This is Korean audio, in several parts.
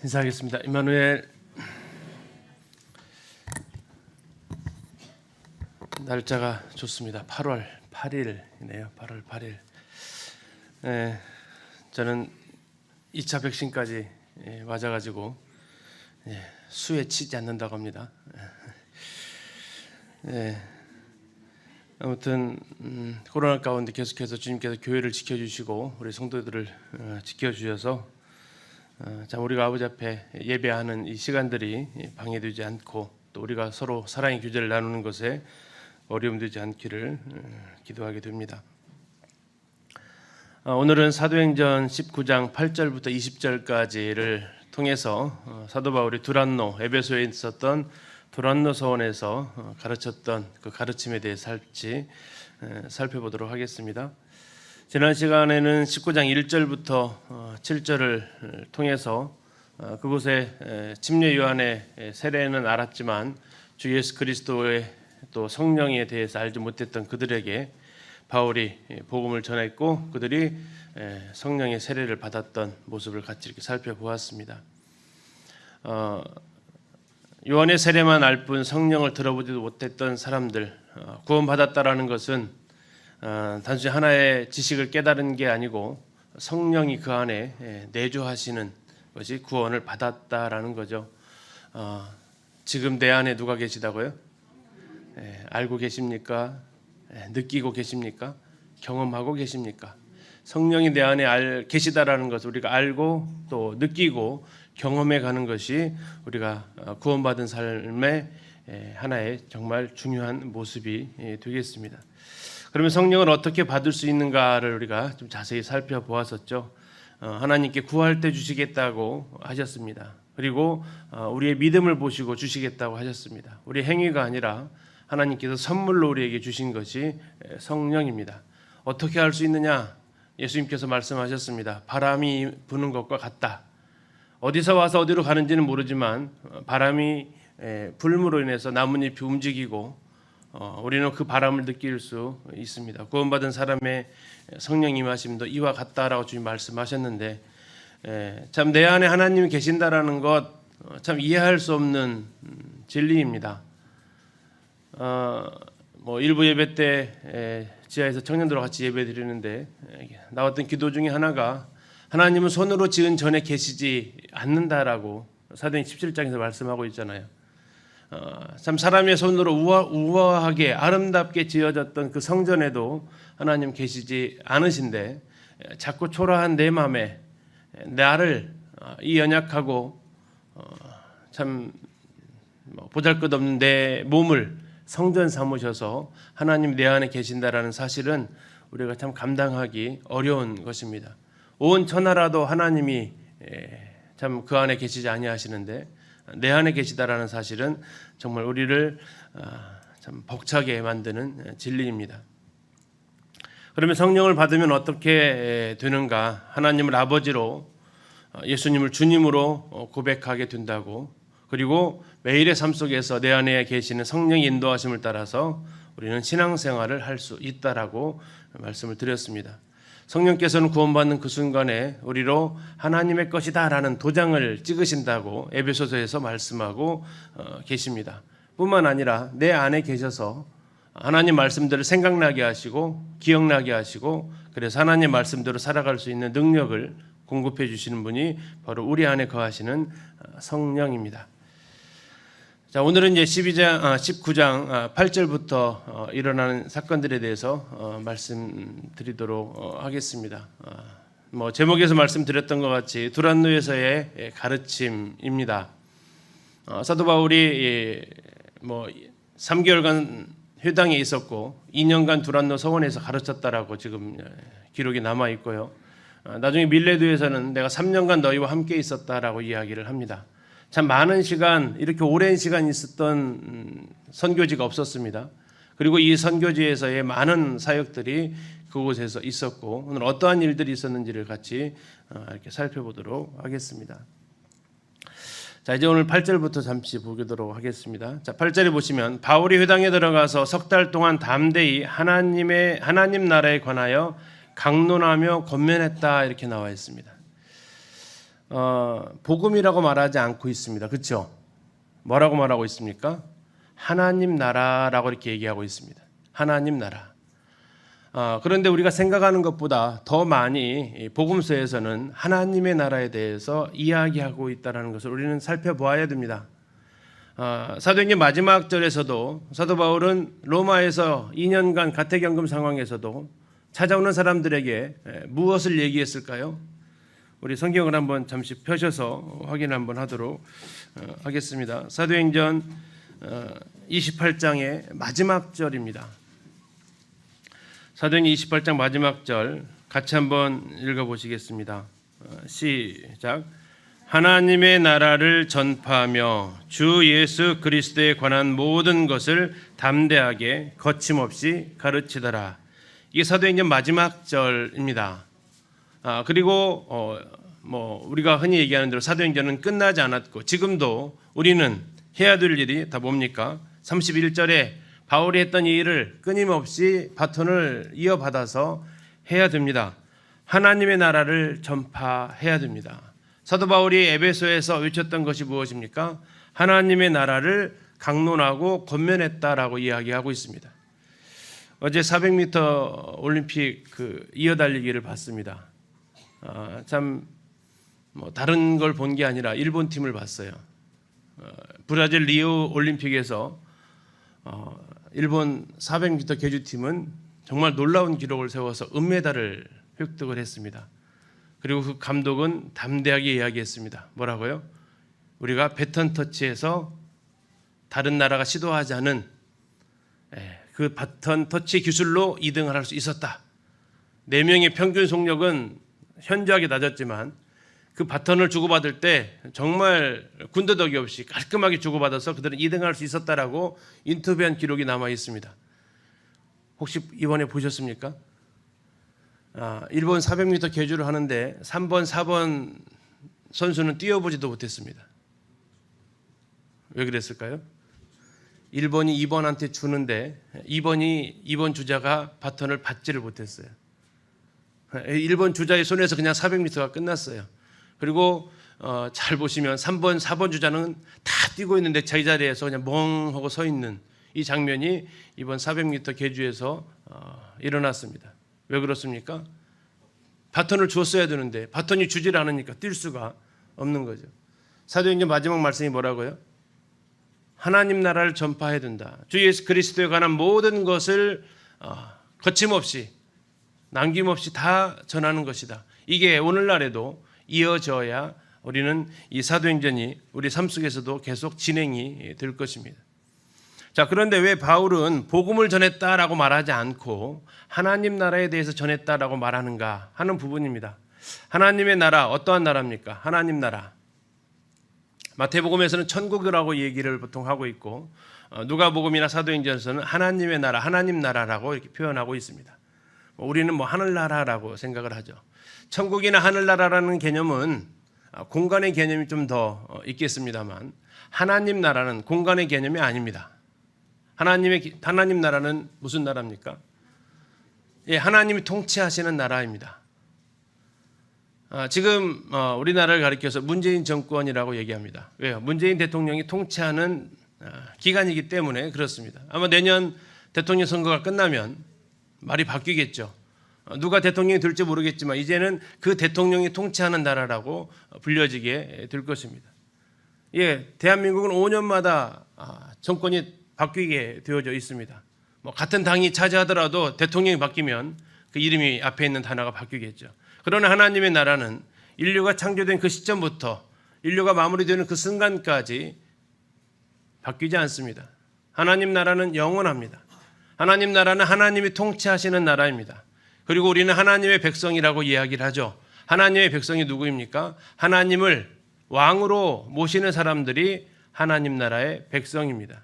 인사하겠습니다. 임마누엘. 날짜가 좋습니다. 8월 8일이네요. 8월 8일. 저는 2차 백신까지 맞아가지고 수에 치지 않는다고 합니다. 아무튼 코로나 가운데 계속해서 주님께서 교회를 지켜주시고 우리 성도들을 지켜주셔서 참 우리가 아버지 앞에 예배하는 이 시간들이 방해되지 않고 또 우리가 서로 사랑의 교제를 나누는 것에 어려움 되지 않기를 기도하게 됩니다. 오늘은 사도행전 19장 8절부터 20절까지를 통해서 사도 바울이 두란노 에베소에 있었던 두란노 서원에서 가르쳤던 그 가르침에 대해 살펴보도록 하겠습니다. 지난 시간에는 19장 1절부터 7절을 통해서 그곳에 침례 요한의 세례는 알았지만 주 예수 그리스도의 또 성령에 대해서 알지 못했던 그들에게 바울이 복음을 전했고 그들이 성령의 세례를 받았던 모습을 같이 이렇게 살펴보았습니다. 요한의 세례만 알 뿐 성령을 들어보지도 못했던 사람들, 구원받았다라는 것은 단순히 하나의 지식을 깨달은 게 아니고 성령이 그 안에 내주하시는 것이 구원을 받았다라는 거죠. 지금 내 안에 누가 계시다고요? 알고 계십니까? 느끼고 계십니까? 경험하고 계십니까? 성령이 내 안에 계시다라는 것을 우리가 알고 또 느끼고 경험해 가는 것이 우리가 구원받은 삶의 하나의 정말 중요한 모습이 되겠습니다. 그러면 성령을 어떻게 받을 수 있는가를 우리가 좀 자세히 살펴보았었죠. 하나님께 구할 때 주시겠다고 하셨습니다. 그리고 우리의 믿음을 보시고 주시겠다고 하셨습니다. 우리의 행위가 아니라 하나님께서 선물로 우리에게 주신 것이 성령입니다. 어떻게 할 수 있느냐? 예수님께서 말씀하셨습니다. 바람이 부는 것과 같다. 어디서 와서 어디로 가는지는 모르지만 바람이 불므로 인해서 나뭇잎이 움직이고 우리는 그 바람을 느낄 수 있습니다. 구원받은 사람의 성령 임하심도 이와 같다라고 주님 말씀하셨는데 참 내 안에 하나님이 계신다라는 것 참 이해할 수 없는 진리입니다. 일부 예배 때 지하에서 청년들과 같이 예배 드리는데 나왔던 기도 중에 하나가 하나님은 손으로 지은 전에 계시지 않는다라고 사도행 17장에서 말씀하고 있잖아요. 참 사람의 손으로 우아하게 아름답게 지어졌던 그 성전에도 하나님 계시지 않으신데 자꾸 초라한 내 마음에 나를 이 연약하고 참 보잘것없는 내 몸을 성전 삼으셔서 하나님 내 안에 계신다라는 사실은 우리가 참 감당하기 어려운 것입니다. 온 천하라도 하나님이 참 그 안에 계시지 아니하시는데 내 안에 계시다라는 사실은 정말 우리를 참 벅차게 만드는 진리입니다. 그러면 성령을 받으면 어떻게 되는가? 하나님을 아버지로 예수님을 주님으로 고백하게 된다고. 그리고 매일의 삶 속에서 내 안에 계시는 성령의 인도하심을 따라서 우리는 신앙생활을 할 수 있다라고 말씀을 드렸습니다. 성령께서는 구원받는 그 순간에 우리로 하나님의 것이다라는 도장을 찍으신다고 에베소서에서 말씀하고 계십니다. 뿐만 아니라 내 안에 계셔서 하나님 말씀들을 생각나게 하시고 기억나게 하시고 그래서 하나님 말씀대로 살아갈 수 있는 능력을 공급해 주시는 분이 바로 우리 안에 거하시는 성령입니다. 자, 오늘은 이제 19장 8절부터 일어나는 사건들에 대해서 말씀드리도록 하겠습니다. 제목에서 말씀드렸던 것 같이 두란노에서의 가르침입니다. 사도 바울이 3개월간 회당에 있었고 2년간 두란노 서원에서 가르쳤다라고 지금 기록이 남아 있고요. 나중에 밀레도에서는 내가 3년간 너희와 함께 있었다라고 이야기를 합니다. 참 많은 시간, 이렇게 오랜 시간 있었던 선교지가 없었습니다. 그리고 이 선교지에서의 많은 사역들이 그곳에서 있었고 오늘 어떠한 일들이 있었는지를 같이 이렇게 살펴보도록 하겠습니다. 자, 이제 오늘 8절부터 잠시 보도록 하겠습니다. 자, 8절에 보시면 바울이 회당에 들어가서 석 달 동안 담대히 하나님 나라에 관하여 강론하며 권면했다 이렇게 나와 있습니다. 복음이라고 말하지 않고 있습니다. 그렇죠? 뭐라고 말하고 있습니까? 하나님 나라라고 이렇게 얘기하고 있습니다. 하나님 나라. 그런데 우리가 생각하는 것보다 더 많이 복음서에서는 하나님의 나라에 대해서 이야기하고 있다는 것을 우리는 살펴보아야 됩니다. 사도행전 마지막 절에서도 사도 바울은 로마에서 2년간 가택연금 상황에서도 찾아오는 사람들에게 무엇을 얘기했을까요? 우리 성경을 한번 잠시 펴셔서 확인 한번 하도록 하겠습니다. 사도행전 28장의 마지막 절입니다. 사도행전 28장 마지막 절 같이 한번 읽어보시겠습니다. 시작. 하나님의 나라를 전파하며 주 예수 그리스도에 관한 모든 것을 담대하게 거침없이 가르치더라. 이게 사도행전 마지막 절입니다. 그리고 우리가 흔히 얘기하는 대로 사도행전은 끝나지 않았고 지금도 우리는 해야 될 일이 다 뭡니까? 31절에 바울이 했던 이 일을 끊임없이 바톤을 이어받아서 해야 됩니다. 하나님의 나라를 전파해야 됩니다. 사도 바울이 에베소에서 외쳤던 것이 무엇입니까? 하나님의 나라를 강론하고 권면했다라고 이야기하고 있습니다. 어제 400m 올림픽 이어달리기를 봤습니다. 다른 걸 본 게 아니라 일본 팀을 봤어요. 브라질 리우 올림픽에서 일본 400m 계주팀은 정말 놀라운 기록을 세워서 은메달을 획득을 했습니다. 그리고 그 감독은 담대하게 이야기했습니다. 뭐라고요? 우리가 배턴 터치에서 다른 나라가 시도하지 않은 그 바턴 터치 기술로 2등을 할 수 있었다. 4명의 평균 속력은 현저하게 낮았지만 그 바턴을 주고받을 때 정말 군더더기 없이 깔끔하게 주고받아서 그들은 2등할 수 있었다라고 인터뷰한 기록이 남아 있습니다. 혹시 이번에 보셨습니까? 일본 400m 계주를 하는데 3번, 4번 선수는 뛰어보지도 못했습니다. 왜 그랬을까요? 1번이 2번한테 주는데 2번 주자가 바턴을 받지를 못했어요. 1번 주자의 손에서 그냥 400m가 끝났어요. 그리고 잘 보시면 3번, 4번 주자는 다 뛰고 있는데 자기 자리에서 그냥 멍하고 서 있는 이 장면이 이번 400m 계주에서 일어났습니다. 왜 그렇습니까? 바턴을 주었어야 되는데 바턴이 주지를 않으니까 뛸 수가 없는 거죠. 사도행전 마지막 말씀이 뭐라고요? 하나님 나라를 전파해야 된다. 주 예수 그리스도에 관한 모든 것을 거침없이 남김없이 다 전하는 것이다. 이게 오늘날에도 이어져야 우리는 이 사도행전이 우리 삶 속에서도 계속 진행이 될 것입니다. 자, 그런데 왜 바울은 복음을 전했다라고 말하지 않고 하나님 나라에 대해서 전했다라고 말하는가 하는 부분입니다. 하나님의 나라, 어떠한 나라입니까? 하나님 나라. 마태복음에서는 천국이라고 얘기를 보통 하고 있고 누가복음이나 사도행전에서는 하나님의 나라, 하나님 나라라고 이렇게 표현하고 있습니다. 우리는 하늘나라라고 생각을 하죠. 천국이나 하늘나라라는 개념은 공간의 개념이 좀 더 있겠습니다만 하나님 나라는 공간의 개념이 아닙니다. 하나님 나라는 무슨 나라입니까? 하나님이 통치하시는 나라입니다. 지금 우리나라를 가리켜서 문재인 정권이라고 얘기합니다. 왜요? 문재인 대통령이 통치하는 기간이기 때문에 그렇습니다. 아마 내년 대통령 선거가 끝나면 말이 바뀌겠죠. 누가 대통령이 될지 모르겠지만 이제는 그 대통령이 통치하는 나라라고 불려지게 될 것입니다. 대한민국은 5년마다 정권이 바뀌게 되어져 있습니다. 같은 당이 차지하더라도 대통령이 바뀌면 그 이름이 앞에 있는 단어가 바뀌겠죠. 그러나 하나님의 나라는 인류가 창조된 그 시점부터 인류가 마무리되는 그 순간까지 바뀌지 않습니다. 하나님 나라는 영원합니다. 하나님 나라는 하나님이 통치하시는 나라입니다. 그리고 우리는 하나님의 백성이라고 이야기를 하죠. 하나님의 백성이 누구입니까? 하나님을 왕으로 모시는 사람들이 하나님 나라의 백성입니다.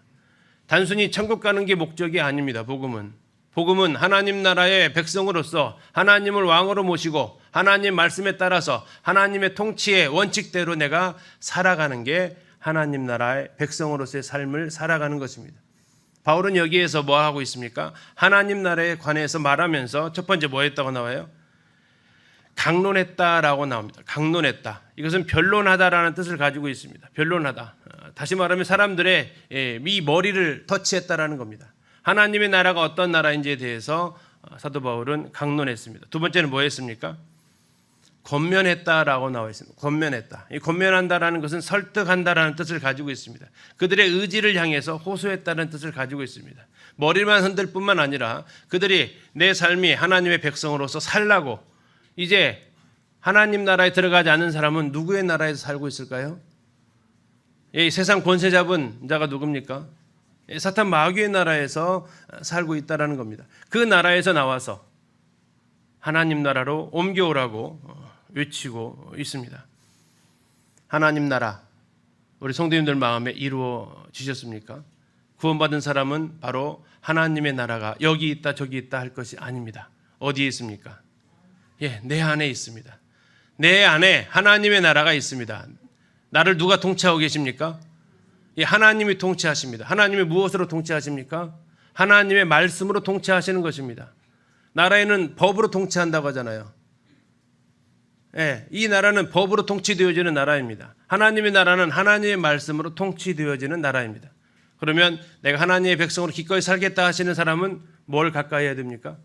단순히 천국 가는 게 목적이 아닙니다. 복음은 하나님 나라의 백성으로서 하나님을 왕으로 모시고 하나님 말씀에 따라서 하나님의 통치의 원칙대로 내가 살아가는 게 하나님 나라의 백성으로서의 삶을 살아가는 것입니다. 바울은 여기에서 뭐 하고 있습니까? 하나님 나라에 관해서 말하면서 첫 번째 뭐 했다고 나와요? 강론했다라고 나옵니다. 강론했다. 이것은 변론하다라는 뜻을 가지고 있습니다. 변론하다. 다시 말하면 사람들의 이 머리를 터치했다라는 겁니다. 하나님의 나라가 어떤 나라인지에 대해서 사도 바울은 강론했습니다. 두 번째는 뭐 했습니까? 권면했다라고 나와 있습니다. 권면했다. 이 권면한다라는 것은 설득한다라는 뜻을 가지고 있습니다. 그들의 의지를 향해서 호소했다는 뜻을 가지고 있습니다. 머리만 흔들 뿐만 아니라 그들이 내 삶이 하나님의 백성으로서 살라고, 이제 하나님 나라에 들어가지 않는 사람은 누구의 나라에서 살고 있을까요? 이 세상 권세 잡은 자가 누굽니까? 사탄 마귀의 나라에서 살고 있다라는 겁니다. 그 나라에서 나와서 하나님 나라로 옮겨오라고 외치고 있습니다. 하나님 나라, 우리 성도님들 마음에 이루어지셨습니까? 구원받은 사람은 바로 하나님의 나라가 여기 있다 저기 있다 할 것이 아닙니다. 어디에 있습니까? 내 안에 있습니다. 내 안에 하나님의 나라가 있습니다. 나를 누가 통치하고 계십니까? 하나님이 통치하십니다. 하나님이 무엇으로 통치하십니까? 하나님의 말씀으로 통치하시는 것입니다. 나라에는 법으로 통치한다고 하잖아요. 이 나라는 법으로 통치되어지는 나라입니다. 하나님의 나라는 하나님의 말씀으로 통치되어지는 나라입니다. 그러면 내가 하나님의 백성으로 기꺼이 살겠다 하시는 사람은 뭘 가까이 해야 됩니까?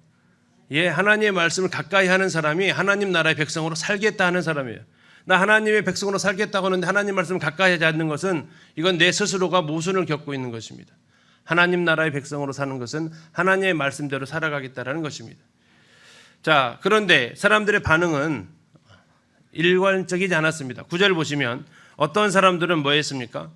하나님의 말씀을 가까이 하는 사람이 하나님 나라의 백성으로 살겠다 하는 사람이에요. 나 하나님의 백성으로 살겠다고 하는데 하나님 말씀을 가까이 하지 않는 것은 이건 내 스스로가 모순을 겪고 있는 것입니다. 하나님 나라의 백성으로 사는 것은 하나님의 말씀대로 살아가겠다라는 것입니다. 자, 그런데 사람들의 반응은 일관적이지 않았습니다. 9절 보시면 어떤 사람들은 뭐 했습니까?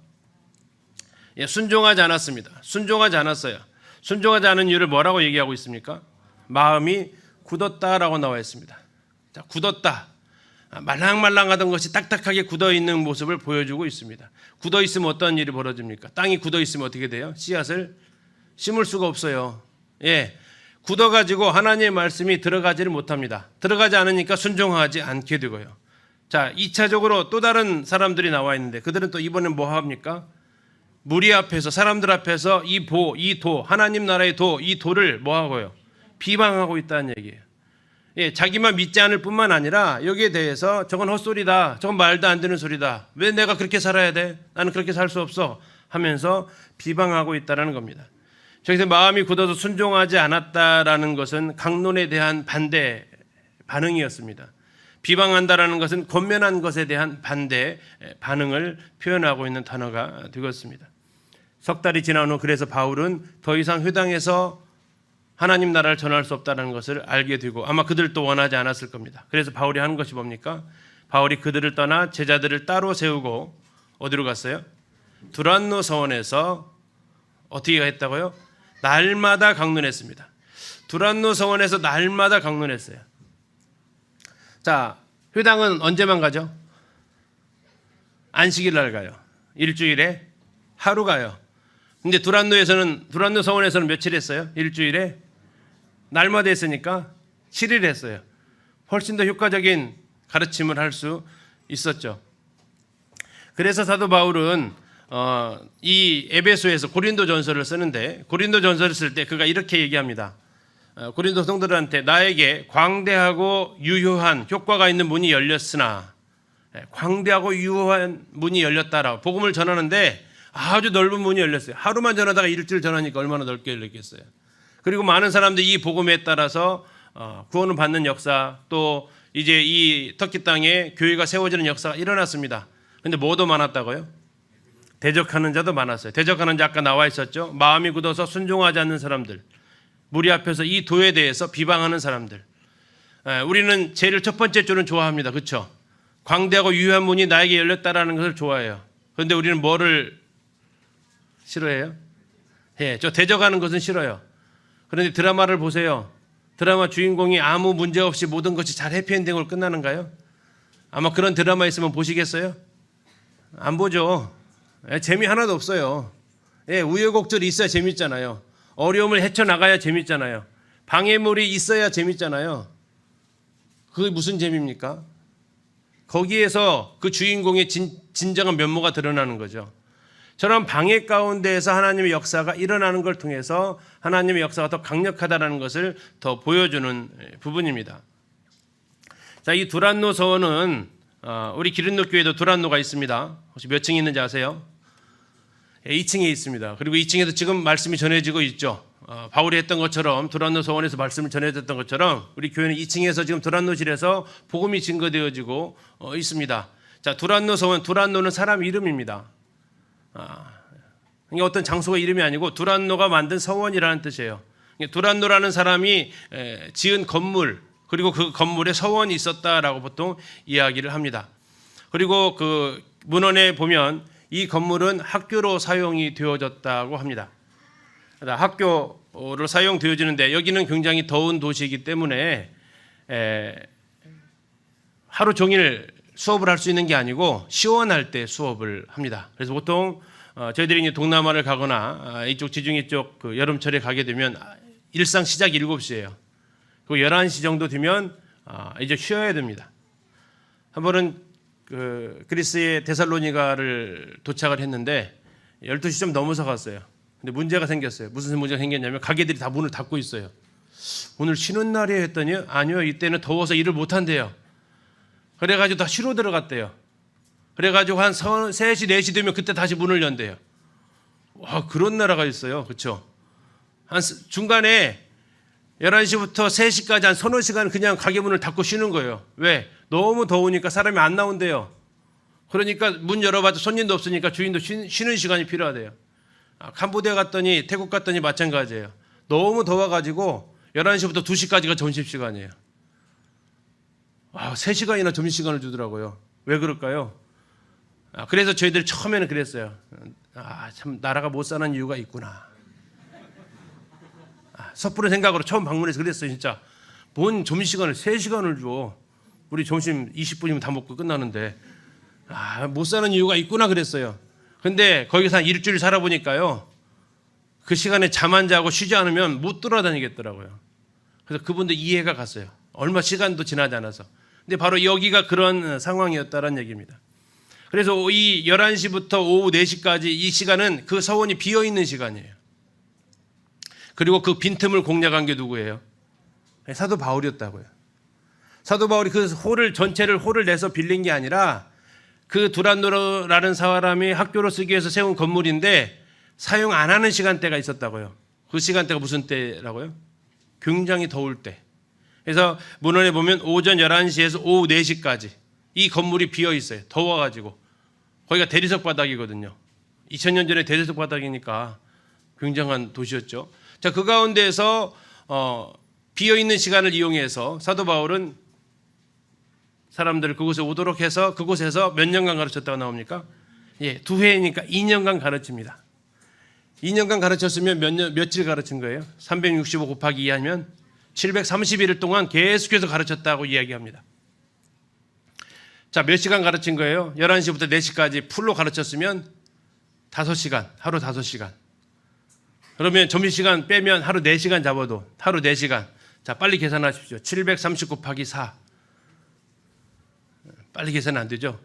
순종하지 않았습니다. 순종하지 않았어요. 순종하지 않은 이유를 뭐라고 얘기하고 있습니까? 마음이 굳었다라고 나와 있습니다. 자, 굳었다. 말랑말랑하던 것이 딱딱하게 굳어있는 모습을 보여주고 있습니다. 굳어있으면 어떤 일이 벌어집니까? 땅이 굳어있으면 어떻게 돼요? 씨앗을 심을 수가 없어요. 굳어가지고 하나님의 말씀이 들어가지를 못합니다. 들어가지 않으니까 순종하지 않게 되고요. 자, 2차적으로 또 다른 사람들이 나와 있는데 그들은 또 이번엔 뭐 합니까? 무리 앞에서, 사람들 앞에서 이 도, 하나님 나라의 도, 이 도를 뭐 하고요? 비방하고 있다는 얘기예요. 자기만 믿지 않을 뿐만 아니라 여기에 대해서 저건 헛소리다, 저건 말도 안 되는 소리다, 왜 내가 그렇게 살아야 돼? 나는 그렇게 살 수 없어 하면서 비방하고 있다는 겁니다. 저기서 마음이 굳어서 순종하지 않았다라는 것은 강론에 대한 반대 반응이었습니다. 비방한다라는 것은 권면한 것에 대한 반대 반응을 표현하고 있는 단어가 되었습니다. 석 달이 지난 후 그래서 바울은 더 이상 회당에서 하나님 나라를 전할 수 없다는 것을 알게 되고 아마 그들도 원하지 않았을 겁니다. 그래서 바울이 하는 것이 뭡니까? 바울이 그들을 떠나 제자들을 따로 세우고 어디로 갔어요? 두란노 서원에서 어떻게 했다고요? 날마다 강론했습니다. 두란노 서원에서 날마다 강론했어요. 자, 회당은 언제만 가죠? 안식일 날 가요. 일주일에 하루 가요. 근데 두란노 서원에서는 며칠 했어요? 일주일에 날마다 했으니까 7일 했어요. 훨씬 더 효과적인 가르침을 할 수 있었죠. 그래서 사도 바울은 이 에베소에서 고린도전서를 쓰는데 고린도전서를 쓸 때 그가 이렇게 얘기합니다. 고린도 성도들한테 나에게 광대하고 유효한 효과가 있는 문이 열렸으나, 광대하고 유효한 문이 열렸다라고 복음을 전하는데 아주 넓은 문이 열렸어요. 하루만 전하다가 일주일 전하니까 얼마나 넓게 열렸겠어요. 그리고 많은 사람들이 이 복음에 따라서 구원을 받는 역사, 또 이제 이 터키 땅에 교회가 세워지는 역사가 일어났습니다. 근데 뭐도 많았다고요? 대적하는 자도 많았어요. 대적하는 자 아까 나와 있었죠. 마음이 굳어서 순종하지 않는 사람들, 무리 앞에서 이 도에 대해서 비방하는 사람들. 우리는 제일 첫 번째 줄은 좋아합니다. 그렇죠? 광대하고 유효한 문이 나에게 열렸다라는 것을 좋아해요. 그런데 우리는 뭐를 싫어해요? 저 대적하는 것은 싫어요. 그런데 드라마를 보세요. 드라마 주인공이 아무 문제 없이 모든 것이 잘 해피엔딩으로 끝나는가요? 아마 그런 드라마 있으면 보시겠어요? 안 보죠. 재미 하나도 없어요. 우여곡절이 있어야 재밌잖아요. 어려움을 헤쳐나가야 재밌잖아요. 방해물이 있어야 재밌잖아요. 그게 무슨 재미입니까? 거기에서 그 주인공의 진정한 면모가 드러나는 거죠. 저런 방해 가운데에서 하나님의 역사가 일어나는 걸 통해서 하나님의 역사가 더 강력하다는 것을 더 보여주는 부분입니다. 자, 이 두란노 서원은 우리 기린노 교회도 두란노가 있습니다. 혹시 몇 층에 있는지 아세요? 2층에 있습니다. 그리고 2층에도 지금 말씀이 전해지고 있죠. 바울이 했던 것처럼 두란노 서원에서 말씀을 전해졌던 것처럼 우리 교회는 2층에서 지금 두란노실에서 복음이 증거되어지고 있습니다. 자, 두란노 서원, 두란노는 사람 이름입니다. 이게 어떤 장소가 이름이 아니고 두란노가 만든 서원이라는 뜻이에요. 두란노라는 사람이 지은 건물, 그리고 그 건물에 서원이 있었다라고 보통 이야기를 합니다. 그리고 그 문헌에 보면 이 건물은 학교로 사용이 되어졌다고 합니다. 학교로 사용되어지는데 여기는 굉장히 더운 도시이기 때문에 하루 종일 수업을 할 수 있는 게 아니고 시원할 때 수업을 합니다. 그래서 보통 저희들이 이제 동남아를 가거나 이쪽 지중해 쪽 그 여름철에 가게 되면 일상 시작이 7시예요. 그 11시 정도 되면 이제 쉬어야 됩니다. 한 번은 그 그리스의 데살로니가를 도착을 했는데 12시 좀 넘어서 갔어요. 근데 문제가 생겼어요. 무슨 문제가 생겼냐면 가게들이 다 문을 닫고 있어요. 오늘 쉬는 날이에요 했더니 아니요, 이때는 더워서 일을 못 한대요. 그래가지고 다 쉬러 들어갔대요. 그래가지고 한 3시, 4시 되면 그때 다시 문을 연대요. 와, 그런 나라가 있어요. 그렇죠? 한 중간에 11시부터 3시까지 한 서너 시간 그냥 가게 문을 닫고 쉬는 거예요. 왜? 너무 더우니까 사람이 안 나온대요. 그러니까 문 열어봐도 손님도 없으니까 주인도 쉬는 시간이 필요하대요. 캄보디아 갔더니 태국 갔더니 마찬가지예요. 너무 더워가지고 11시부터 2시까지가 점심시간이에요. 3시간이나 점심시간을 주더라고요. 왜 그럴까요? 그래서 저희들 처음에는 그랬어요. 참 나라가 못 사는 이유가 있구나. 섣부른 생각으로 처음 방문해서 그랬어요. 진짜 뭔 점심시간을 3시간을 줘. 우리 점심 20분이면 다 먹고 끝나는데 못 사는 이유가 있구나 그랬어요. 근데 거기서 한 일주일 살아보니까요, 그 시간에 잠 안 자고 쉬지 않으면 못 돌아다니겠더라고요. 그래서 그분도 이해가 갔어요. 얼마 시간도 지나지 않아서. 근데 바로 여기가 그런 상황이었다는 얘기입니다. 그래서 이 11시부터 오후 4시까지 이 시간은 그 서원이 비어있는 시간이에요. 그리고 그 빈틈을 공략한 게 누구예요? 사도 바울이었다고요. 사도 바울이 그 전체를 홀을 내서 빌린 게 아니라 그 두란노라는 사람이 학교로 쓰기 위해서 세운 건물인데 사용 안 하는 시간대가 있었다고요. 그 시간대가 무슨 때라고요? 굉장히 더울 때. 그래서 문헌에 보면 오전 11시에서 오후 4시까지 이 건물이 비어 있어요. 더워가지고. 거기가 대리석 바닥이거든요. 2000년 전에 대리석 바닥이니까 굉장한 도시였죠. 자, 그 가운데에서 비어 있는 시간을 이용해서 사도 바울은 사람들을 그곳에 오도록 해서 그곳에서 몇 년간 가르쳤다고 나옵니까? 예, 2회니까 2년간 가르칩니다. 2년간 가르쳤으면 며칠 가르친 거예요? 365 곱하기 2 하면 731일 동안 계속해서 가르쳤다고 이야기합니다. 자, 몇 시간 가르친 거예요? 11시부터 4시까지 풀로 가르쳤으면 5시간, 하루 5시간. 그러면 점심시간 빼면 하루 4시간 잡아도 하루 4시간. 자, 빨리 계산하십시오. 730 곱하기 4. 빨리 계산 안 되죠?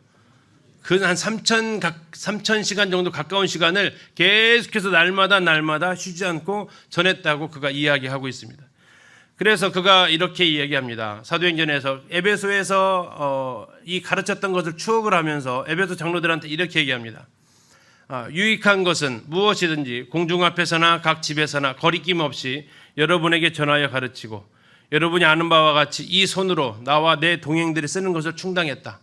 그 한 3,000시간 정도 가까운 시간을 계속해서 날마다 쉬지 않고 전했다고 그가 이야기하고 있습니다. 그래서 그가 이렇게 이야기합니다. 사도행전에서 에베소에서 이 가르쳤던 것을 추억을 하면서 에베소 장로들한테 이렇게 얘기합니다. 유익한 것은 무엇이든지 공중 앞에서나 각 집에서나 거리낌 없이 여러분에게 전하여 가르치고 여러분이 아는 바와 같이 이 손으로 나와 내 동행들이 쓰는 것을 충당했다.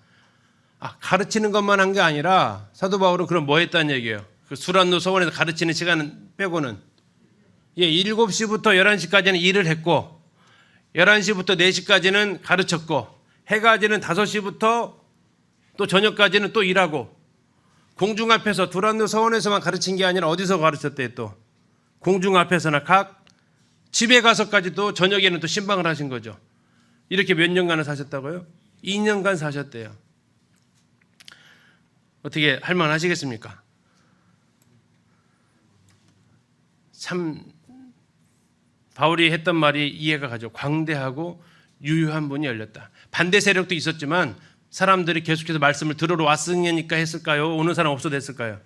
가르치는 것만 한 게 아니라 사도 바울은 그럼 뭐 했다는 얘기예요? 그 수란노 서원에서 가르치는 시간은 빼고는 7시부터 11시까지는 일을 했고 11시부터 4시까지는 가르쳤고 해가 지는 5시부터 또 저녁까지는 또 일하고 공중 앞에서 두란노 서원에서만 가르친 게 아니라 어디서 가르쳤대요? 또 공중 앞에서나 각 집에 가서까지도 저녁에는 또 신방을 하신 거죠. 이렇게 몇 년간을 사셨다고요? 2년간 사셨대요. 어떻게 할 만하시겠습니까? 참 바울이 했던 말이 이해가 가죠. 광대하고 유효한 문이 열렸다. 반대 세력도 있었지만 사람들이 계속해서 말씀을 들으러 왔으니까 했을까요? 오는 사람 없어도 했을까요?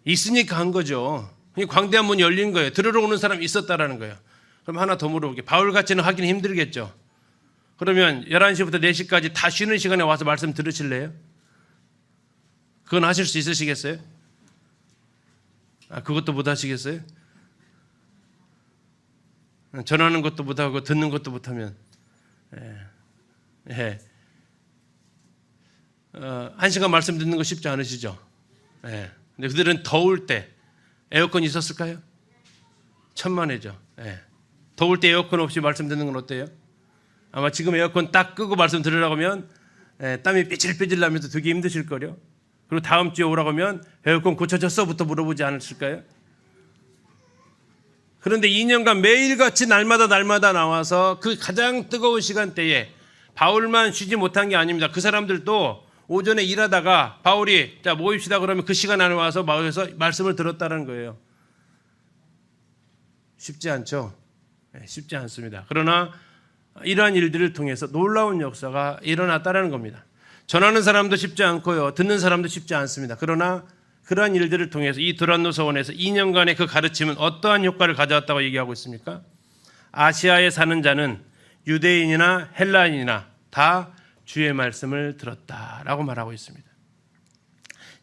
있으니까 한 거죠. 광대한 문이 열린 거예요. 들으러 오는 사람이 있었다라는 거예요. 그럼 하나 더 물어볼게요. 바울같이는 하기는 힘들겠죠. 그러면 11시부터 4시까지 다 쉬는 시간에 와서 말씀 들으실래요? 그건 하실 수 있으시겠어요? 그것도 못 하시겠어요? 전하는 것도 못 하고 듣는 것도 못 하면 한 시간 말씀 듣는 거 쉽지 않으시죠? 근데 그들은 더울 때 에어컨 있었을까요? 천만에죠. 더울 때 에어컨 없이 말씀 듣는 건 어때요? 아마 지금 에어컨 딱 끄고 말씀 들으라고 하면 땀이 삐질삐질 나면서 되게 힘드실 거요. 그리고 다음 주에 오라고 하면 에어컨 고쳐졌어?부터 물어보지 않으실까요? 그런데 2년간 매일같이 날마다 나와서 그 가장 뜨거운 시간대에 바울만 쉬지 못한 게 아닙니다. 그 사람들도 오전에 일하다가 바울이 자 모입시다 그러면 그 시간 안에 와서 마을에서 말씀을 들었다는 거예요. 쉽지 않죠. 쉽지 않습니다. 그러나 이러한 일들을 통해서 놀라운 역사가 일어났다는 겁니다. 전하는 사람도 쉽지 않고요. 듣는 사람도 쉽지 않습니다. 그러나 그러한 일들을 통해서 이 두란노 서원에서 2년간의 그 가르침은 어떠한 효과를 가져왔다고 얘기하고 있습니까? 아시아에 사는 자는 유대인이나 헬라인이나 다 주의 말씀을 들었다라고 말하고 있습니다.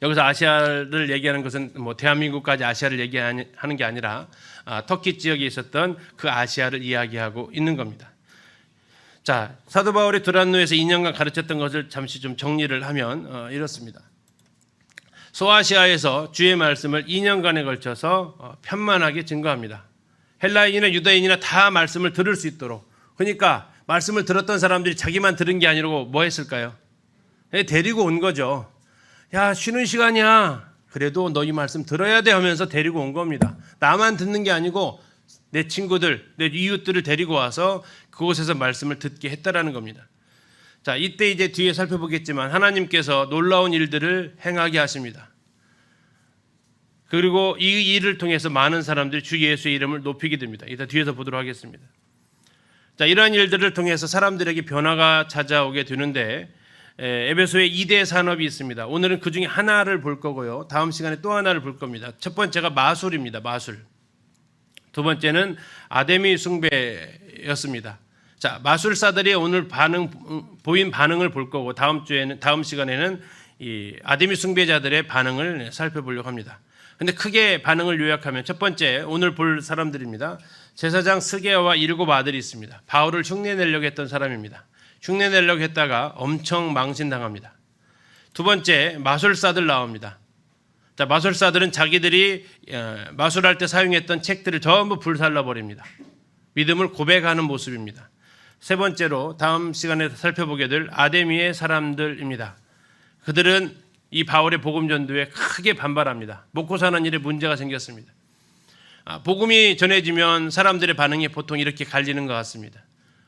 여기서 아시아를 얘기하는 것은 뭐 대한민국까지 아시아를 얘기하는 게 아니라 터키 지역에 있었던 그 아시아를 이야기하고 있는 겁니다. 자, 사도 바울이 두란노에서 2년간 가르쳤던 것을 잠시 좀 정리를 하면 이렇습니다. 소아시아에서 주의 말씀을 2년간에 걸쳐서 편만하게 증거합니다. 헬라인이나 유대인이나 다 말씀을 들을 수 있도록. 그러니까 말씀을 들었던 사람들이 자기만 들은 게 아니고 뭐 했을까요? 데리고 온 거죠. 야, 쉬는 시간이야. 그래도 너희 말씀 들어야 돼 하면서 데리고 온 겁니다. 나만 듣는 게 아니고 내 친구들, 내 이웃들을 데리고 와서 그곳에서 말씀을 듣게 했다라는 겁니다. 자, 이때 이제 뒤에 살펴보겠지만 하나님께서 놀라운 일들을 행하게 하십니다. 그리고 이 일을 통해서 많은 사람들이 주 예수의 이름을 높이게 됩니다. 이따 뒤에서 보도록 하겠습니다. 자, 이러한 일들을 통해서 사람들에게 변화가 찾아오게 되는데 에베소에 2대 산업이 있습니다. 오늘은 그 중에 하나를 볼 거고요. 다음 시간에 또 하나를 볼 겁니다. 첫 번째가 마술입니다. 마술. 두 번째는 아데미 숭배였습니다. 자, 마술사들이 오늘 보인 반응을 볼 거고 다음 시간에는 이 아데미 숭배자들의 반응을 살펴보려고 합니다. 근데 크게 반응을 요약하면 첫 번째 오늘 볼 사람들입니다. 제사장 스게와와 7 아들이 있습니다. 바울을 흉내내려고 했던 사람입니다. 흉내내려고 했다가 엄청 망신당합니다. 두 번째 마술사들 나옵니다. 자, 마술사들은 자기들이 마술할 때 사용했던 책들을 전부 불살라버립니다. 믿음을 고백하는 모습입니다. 세 번째로 다음 시간에 살펴보게 될 아데미의 사람들입니다. 그들은 이 바울의 복음 전도에 크게 반발합니다. 먹고 사는 일에 문제가 생겼습니다. 복음이 전해지면 사람들의 반응이 보통 이렇게 갈리는 것 같습니다.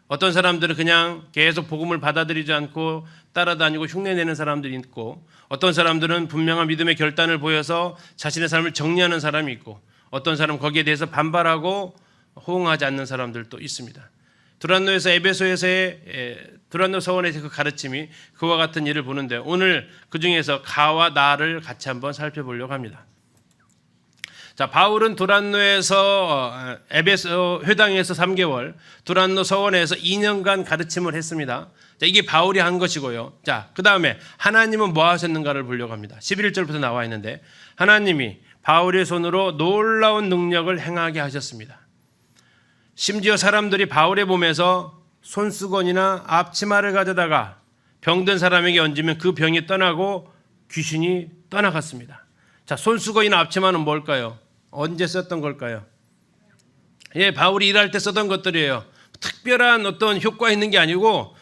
어떤 사람들은 그냥 계속 복음을 받아들이지 않고 따라다니고 흉내내는 사람들이 있고, 어떤 사람들은 분명한 믿음의 결단을 보여서 자신의 삶을 정리하는 사람이 있고, 어떤 사람은 거기에 대해서 반발하고 호응하지 않는 사람들도 있습니다. 두란노에서 에베소에서의 두란노 서원에서 그 가르침이 그와 같은 일을 보는데, 오늘 그 중에서 가와 나를 같이 한번 살펴보려고 합니다. 자, 바울은 두란노에서 에베소 회당에서 3개월, 두란노 서원에서 2년간 가르침을 했습니다. 자, 이게 바울이 한 것이고요. 자, 그 다음에 하나님은 뭐 하셨는가를 보려고 합니다. 11절부터 나와 있는데, 하나님이 바울의 손으로 놀라운 능력을 행하게 하셨습니다. 심지어 사람들이 바울의 몸에서 손수건이나 앞치마를 가져다가 병든 사람에게 얹으면 그 병이 떠나고 귀신이 떠나갔습니다. 자, 손수건이나 앞치마는 뭘까요? 언제 썼던 걸까요? 바울이 일할 때 쓰던 것들이에요. 특별한 어떤 효과 있는 게 아니고,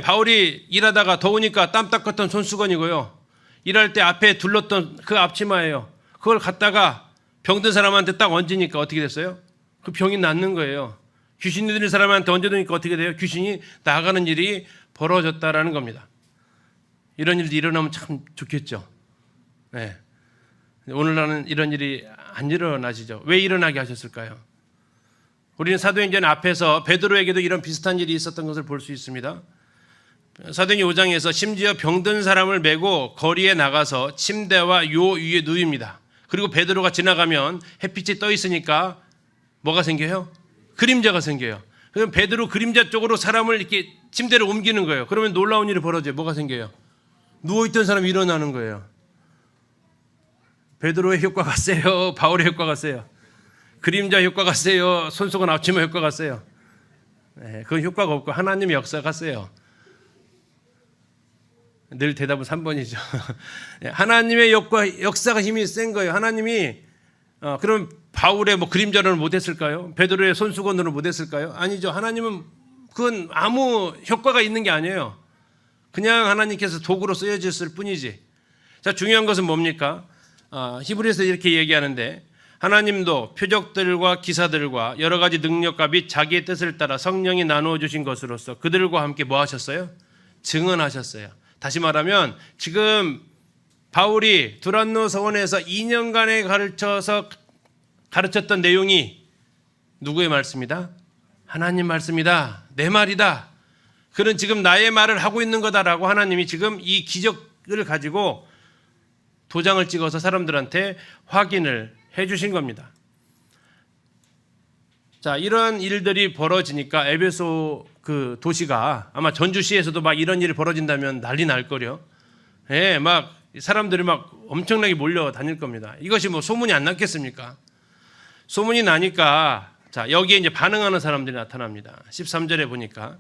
바울이 일하다가 더우니까 땀 닦았던 손수건이고요. 일할 때 앞에 둘렀던 그 앞치마예요. 그걸 갖다가 병든 사람한테 딱 얹으니까 어떻게 됐어요? 그 병이 낫는 거예요. 귀신이 들린 사람한테 얹어두니까 어떻게 돼요? 귀신이 나가는 일이 벌어졌다라는 겁니다. 이런 일도 일어나면 참 좋겠죠. 오늘날은 이런 일이 안 일어나시죠. 왜 일어나게 하셨을까요? 우리는 사도행전 앞에서 베드로에게도 이런 비슷한 일이 있었던 것을 볼 수 있습니다. 사도행전 5장에서 심지어 병든 사람을 메고 거리에 나가서 침대와 요 위에 누입니다. 그리고 베드로가 지나가면 햇빛이 떠 있으니까 뭐가 생겨요? 그림자가 생겨요. 그럼 베드로 그림자 쪽으로 사람을 이렇게 침대를 옮기는 거예요. 그러면 놀라운 일이 벌어져요. 뭐가 생겨요? 누워있던 사람이 일어나는 거예요. 베드로의 효과가 세요? 바울의 효과가 세요? 그림자 효과가 세요? 손수건 앞치마 효과가 세요? 네, 그건 효과가 없고 하나님의 역사가 세요. 늘 대답은 3번이죠. 하나님의 역사가 힘이 센 거예요. 하나님이 그럼 바울의 뭐 그림자로는 못했을까요? 베드로의 손수건으로 못했을까요? 아니죠. 하나님은 그건 아무 효과가 있는 게 아니에요. 그냥 하나님께서 도구로 쓰여졌을 뿐이지. 자, 중요한 것은 뭡니까? 히브리서 이렇게 얘기하는데 하나님도 표적들과 기사들과 여러 가지 능력과 및 자기의 뜻을 따라 성령이 나누어 주신 것으로서 그들과 함께 뭐 하셨어요? 증언하셨어요. 다시 말하면 지금 바울이 두란노 서원에서 2년간에 가르쳤던 내용이 누구의 말씀이다? 하나님 말씀이다. 내 말이다. 그는 지금 나의 말을 하고 있는 거다라고 하나님이 지금 이 기적을 가지고 도장을 찍어서 사람들한테 확인을 해 주신 겁니다. 자, 이런 일들이 벌어지니까 에베소 그 도시가 아마 전주시에서도 막 이런 일이 벌어진다면 난리 날 거려. 예, 막 사람들이 막 엄청나게 몰려 다닐 겁니다. 이것이 뭐 소문이 안 났겠습니까? 소문이 나니까 자, 여기에 이제 반응하는 사람들이 나타납니다. 13절에 보니까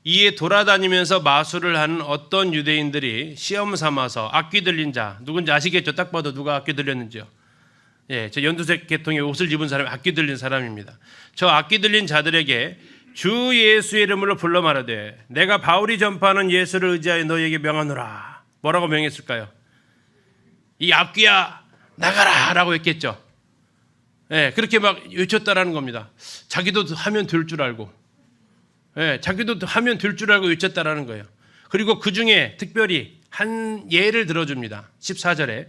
이에 돌아다니면서 마술을 하는 어떤 유대인들이 시험 삼아서 악귀 들린 자, 누군지 아시겠죠? 딱 봐도 누가 악귀 들렸는지요. 예, 저 연두색 계통의 옷을 입은 사람이 악귀 들린 사람입니다. 저 악귀 들린 자들에게 주 예수의 이름으로 불러 말하되 내가 바울이 전파하는 예수를 의지하여 너희에게 명하노라. 뭐라고 명했을까요? 이 악귀야 나가라 라고 했겠죠. 예, 그렇게 막 외쳤다라는 겁니다. 자기도 하면 될 줄 알고, 예, 자기도 하면 될 줄 알고 외쳤다라는 거예요. 그리고 그 중에 특별히 한 예를 들어줍니다. 14절에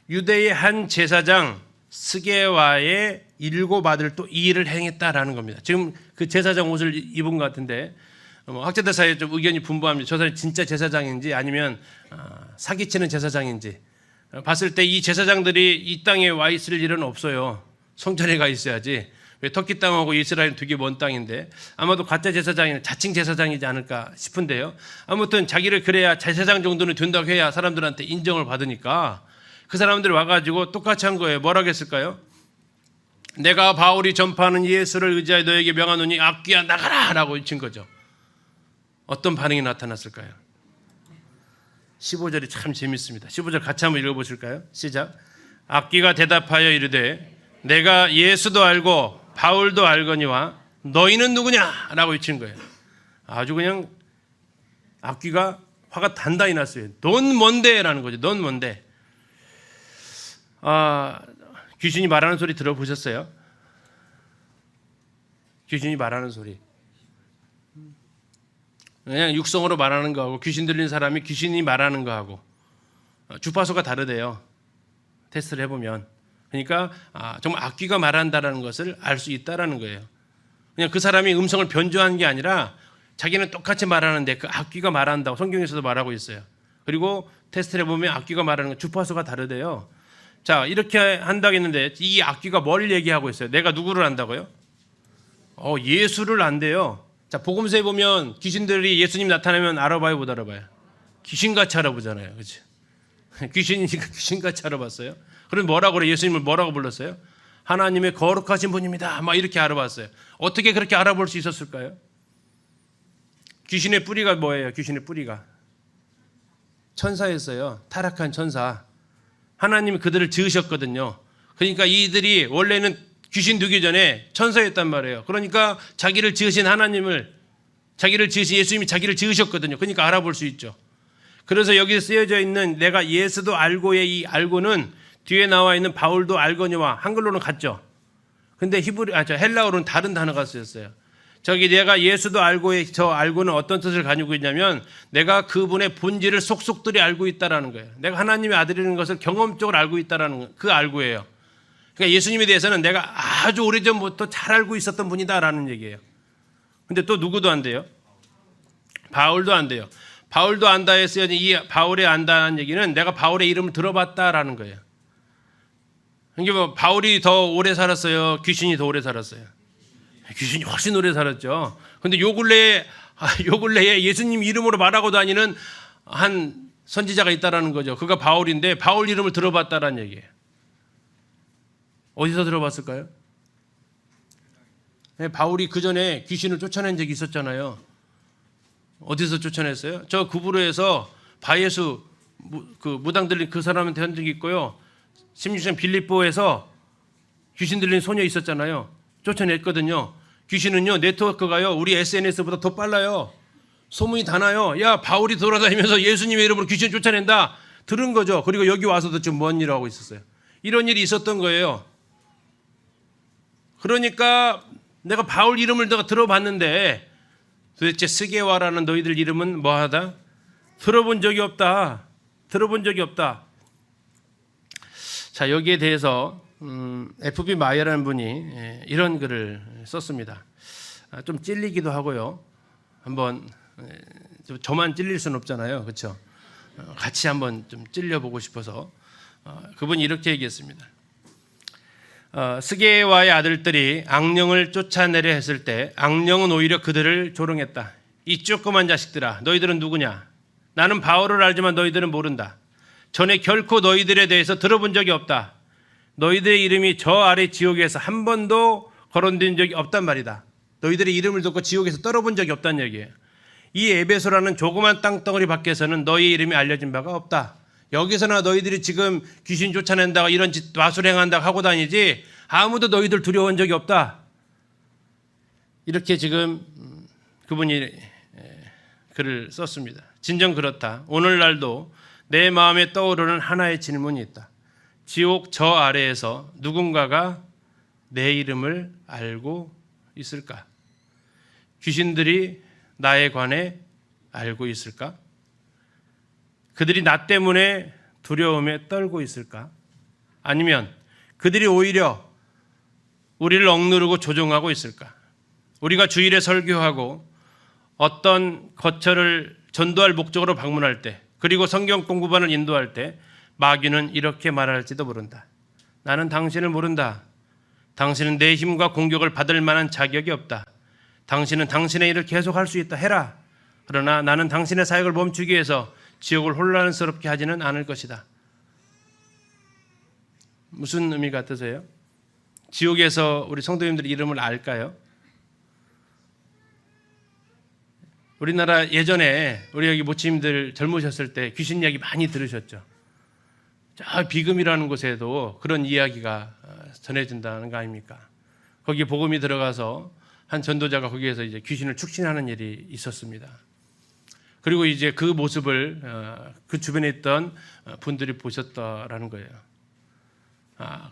유대의 한 제사장 스게와의 7 아들 또 이 일을 행했다라는 겁니다. 지금 그 제사장 옷을 입은 것 같은데 학자들 사이에 좀 의견이 분분합니다. 저 사람이 진짜 제사장인지 아니면 사기치는 제사장인지. 봤을 때 이 제사장들이 이 땅에 와 있을 일은 없어요. 성전에 가 있어야지. 왜 터키 땅하고 이스라엘은 되게 먼 땅인데 아마도 가짜 제사장이나 자칭 제사장이지 않을까 싶은데요. 아무튼 자기를 그래야 제사장 정도는 된다고 해야 사람들한테 인정을 받으니까 그 사람들이 와가지고 똑같이 한 거예요. 뭐라고 했을까요? 내가 바울이 전파하는 예수를 의지하여 너에게 명하노니 악귀야 나가라 라고 외친 거죠. 어떤 반응이 나타났을까요? 15절이 참 재밌습니다. 15절 같이 한번 읽어보실까요? 시작. 악귀가 대답하여 이르되 내가 예수도 알고 바울도 알거니와 너희는 누구냐 라고 외친 거예요. 아주 그냥 악귀가 화가 단단히 났어요. 넌 뭔데 라는 거죠. 넌 뭔데. 귀신이 말하는 소리 들어보셨어요? 귀신이 말하는 소리. 그냥 육성으로 말하는 거하고 귀신 들린 사람이 귀신이 말하는 거하고 주파수가 다르대요. 테스트를 해보면. 그러니까 정말 악귀가 말한다라는 것을 알 수 있다라는 거예요. 그냥 그 사람이 음성을 변조한 게 아니라 자기는 똑같이 말하는데 그 악귀가 말한다고 성경에서도 말하고 있어요. 그리고 테스트를 해보면 악귀가 말하는 건 주파수가 다르대요. 자, 이렇게 한다고 했는데 이 악귀가 뭘 얘기하고 있어요? 내가 누구를 안다고요? 예수를 안대요. 자, 복음서에 보면 귀신들이 예수님 나타나면 알아봐요, 못 알아봐요? 귀신같이 알아보잖아요. 그렇지? 귀신이니까 귀신같이 알아봤어요. 그럼 뭐라고 그래? 예수님을 뭐라고 불렀어요? 하나님의 거룩하신 분입니다. 막 이렇게 알아봤어요. 어떻게 그렇게 알아볼 수 있었을까요? 귀신의 뿌리가 뭐예요? 귀신의 뿌리가 천사였어요. 타락한 천사. 하나님이 그들을 지으셨거든요. 그러니까 이들이 원래는 귀신 되기 전에 천사였단 말이에요. 그러니까 자기를 지으신 자기를 지으신 예수님이 자기를 지으셨거든요. 그러니까 알아볼 수 있죠. 그래서 여기 쓰여져 있는 내가 예수도 알고의 이 알고는 뒤에 나와 있는 바울도 알거니와 한글로는 같죠. 근데 헬라어로는 다른 단어가 쓰였어요. 저기 내가 예수도 알고의 저 알고는 어떤 뜻을 가지고 있냐면 내가 그분의 본질을 속속들이 알고 있다라는 거예요. 내가 하나님의 아들이라는 것을 경험적으로 알고 있다라는 그 알고예요. 그러니까 예수님에 대해서는 내가 아주 오래전부터 잘 알고 있었던 분이다라는 얘기예요. 근데 또 누구도 안 돼요? 바울도 안 돼요. 바울도 안다에 쓰여진 이 바울의 안다는 얘기는 내가 바울의 이름을 들어봤다라는 거예요. 그러니까 뭐 바울이 더 오래 살았어요? 귀신이 더 오래 살았어요? 귀신이 훨씬 오래 살았죠. 근데 요 근래에 예수님 이름으로 말하고 다니는 한 선지자가 있다라는 거죠. 그가 바울인데 바울 이름을 들어봤다라는 얘기예요. 어디서 들어봤을까요? 네, 바울이 그 전에 귀신을 쫓아낸 적이 있었잖아요. 어디서 쫓아냈어요? 저 구브로에서 바예수 그 무당 들린 그 사람한테 한 적이 있고요. 16장 빌립보에서 귀신 들린 소녀 있었잖아요. 쫓아냈거든요. 귀신은요, 네트워크가요, 우리 SNS보다 더 빨라요. 소문이 다 나요. 야, 바울이 돌아다니면서 예수님의 이름으로 귀신 쫓아낸다. 들은 거죠. 그리고 여기 와서도 좀 뭔 일을 하고 있었어요. 이런 일이 있었던 거예요. 그러니까 내가 바울 이름을 내가 들어봤는데 도대체 스게와라는 너희들 이름은 뭐하다? 들어본 적이 없다. 들어본 적이 없다. 자, 여기에 대해서 FB 마이어라는 분이 이런 글을 썼습니다. 좀 찔리기도 하고요. 한번 저만 찔릴 수는 없잖아요, 그렇죠? 같이 한번 좀 찔려보고 싶어서 그분이 이렇게 얘기했습니다. 스게와의 아들들이 악령을 쫓아내려 했을 때 악령은 오히려 그들을 조롱했다. 이 조그만 자식들아, 너희들은 누구냐? 나는 바울을 알지만 너희들은 모른다. 전에 결코 너희들에 대해서 들어본 적이 없다. 너희들의 이름이 저 아래 지옥에서 한 번도 거론된 적이 없단 말이다. 너희들의 이름을 듣고 지옥에서 떨어본 적이 없다는 얘기예요. 이 에베소라는 조그만 땅덩어리 밖에서는 너희 이름이 알려진 바가 없다. 여기서나 너희들이 지금 귀신 쫓아낸다고 이런 짓 마술 행한다고 하고 다니지 아무도 너희들 두려워한 적이 없다. 이렇게 지금 그분이 글을 썼습니다. 진정 그렇다. 오늘날도 내 마음에 떠오르는 하나의 질문이 있다. 지옥 저 아래에서 누군가가 내 이름을 알고 있을까? 귀신들이 나에 관해 알고 있을까? 그들이 나 때문에 두려움에 떨고 있을까? 아니면 그들이 오히려 우리를 억누르고 조종하고 있을까? 우리가 주일에 설교하고 어떤 거처를 전도할 목적으로 방문할 때, 그리고 성경 공부반을 인도할 때 마귀는 이렇게 말할지도 모른다. 나는 당신을 모른다. 당신은 내 힘과 공격을 받을 만한 자격이 없다. 당신은 당신의 일을 계속할 수 있다. 해라. 그러나 나는 당신의 사역을 멈추기 위해서 지옥을 혼란스럽게 하지는 않을 것이다. 무슨 의미 같으세요? 지옥에서 우리 성도님들 이름을 알까요? 우리나라 예전에 우리 여기 모치님들 젊으셨을 때 귀신 이야기 많이 들으셨죠? 저 비금이라는 곳에도 그런 이야기가 전해진다는 거 아닙니까? 거기에 복음이 들어가서 한 전도자가 거기에서 이제 귀신을 축신하는 일이 있었습니다. 그리고 이제 그 모습을 그 주변에 있던 분들이 보셨다라는 거예요.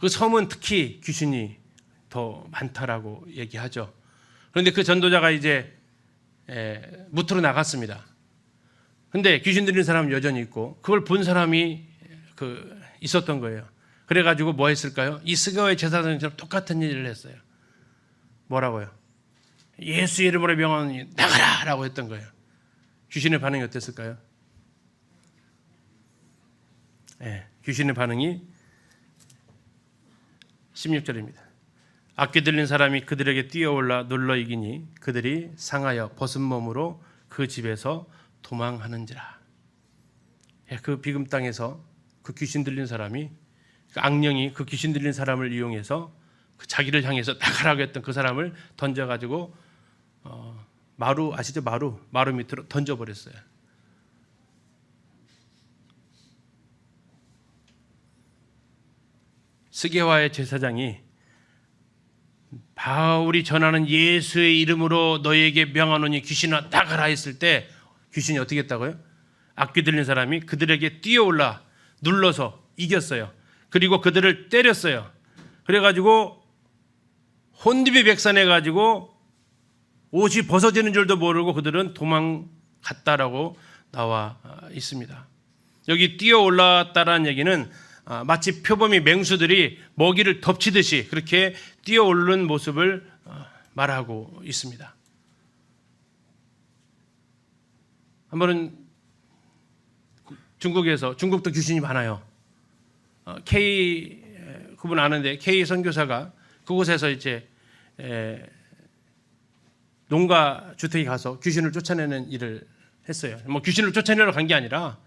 그 섬은 특히 귀신이 더 많다라고 얘기하죠. 그런데 그 전도자가 이제 무트로 나갔습니다. 근데 귀신 들린 사람은 여전히 있고 그걸 본 사람이 있었던 거예요. 그래가지고 뭐 했을까요? 이 스가와의 제사장처럼 똑같은 일을 했어요. 뭐라고요? 예수 이름으로 명하노니 나가라! 라고 했던 거예요. 귀신의 반응이 어땠을까요? 귀신의 반응이 16절입니다. 악귀 들린 사람이 그들에게 뛰어올라 눌러 이기니 그들이 상하여 벗은 몸으로 그 집에서 도망하는지라. 그 비금 땅에서 그 귀신 들린 사람이, 그 악령이 그 귀신 들린 사람을 이용해서 그 자기를 향해서 나가라고 했던 그 사람을 던져가지고 마루 아시죠? 마루 밑으로 던져버렸어요. 스게와의 제사장이 바울이 전하는 예수의 이름으로 너희에게 명하노니 귀신아 나가라 했을 때 귀신이 어떻게 했다고요? 악귀 들린 사람이 그들에게 뛰어올라 눌러서 이겼어요. 그리고 그들을 때렸어요. 그래가지고 혼비백산해가지고 옷이 벗어지는 줄도 모르고 그들은 도망갔다라고 나와 있습니다. 여기 뛰어올랐다라는 얘기는 마치 표범이 맹수들이 먹이를 덮치듯이 그렇게 뛰어오르는 모습을 말하고 있습니다. 한 번은 중국도 귀신이 많아요. K 그분 아는데 K 선교사가 그곳에서 이제 농가 주택에 가서 귀신을 쫓아내는 일을 했어요. 뭐 귀신을 쫓아내러 간 게 아니라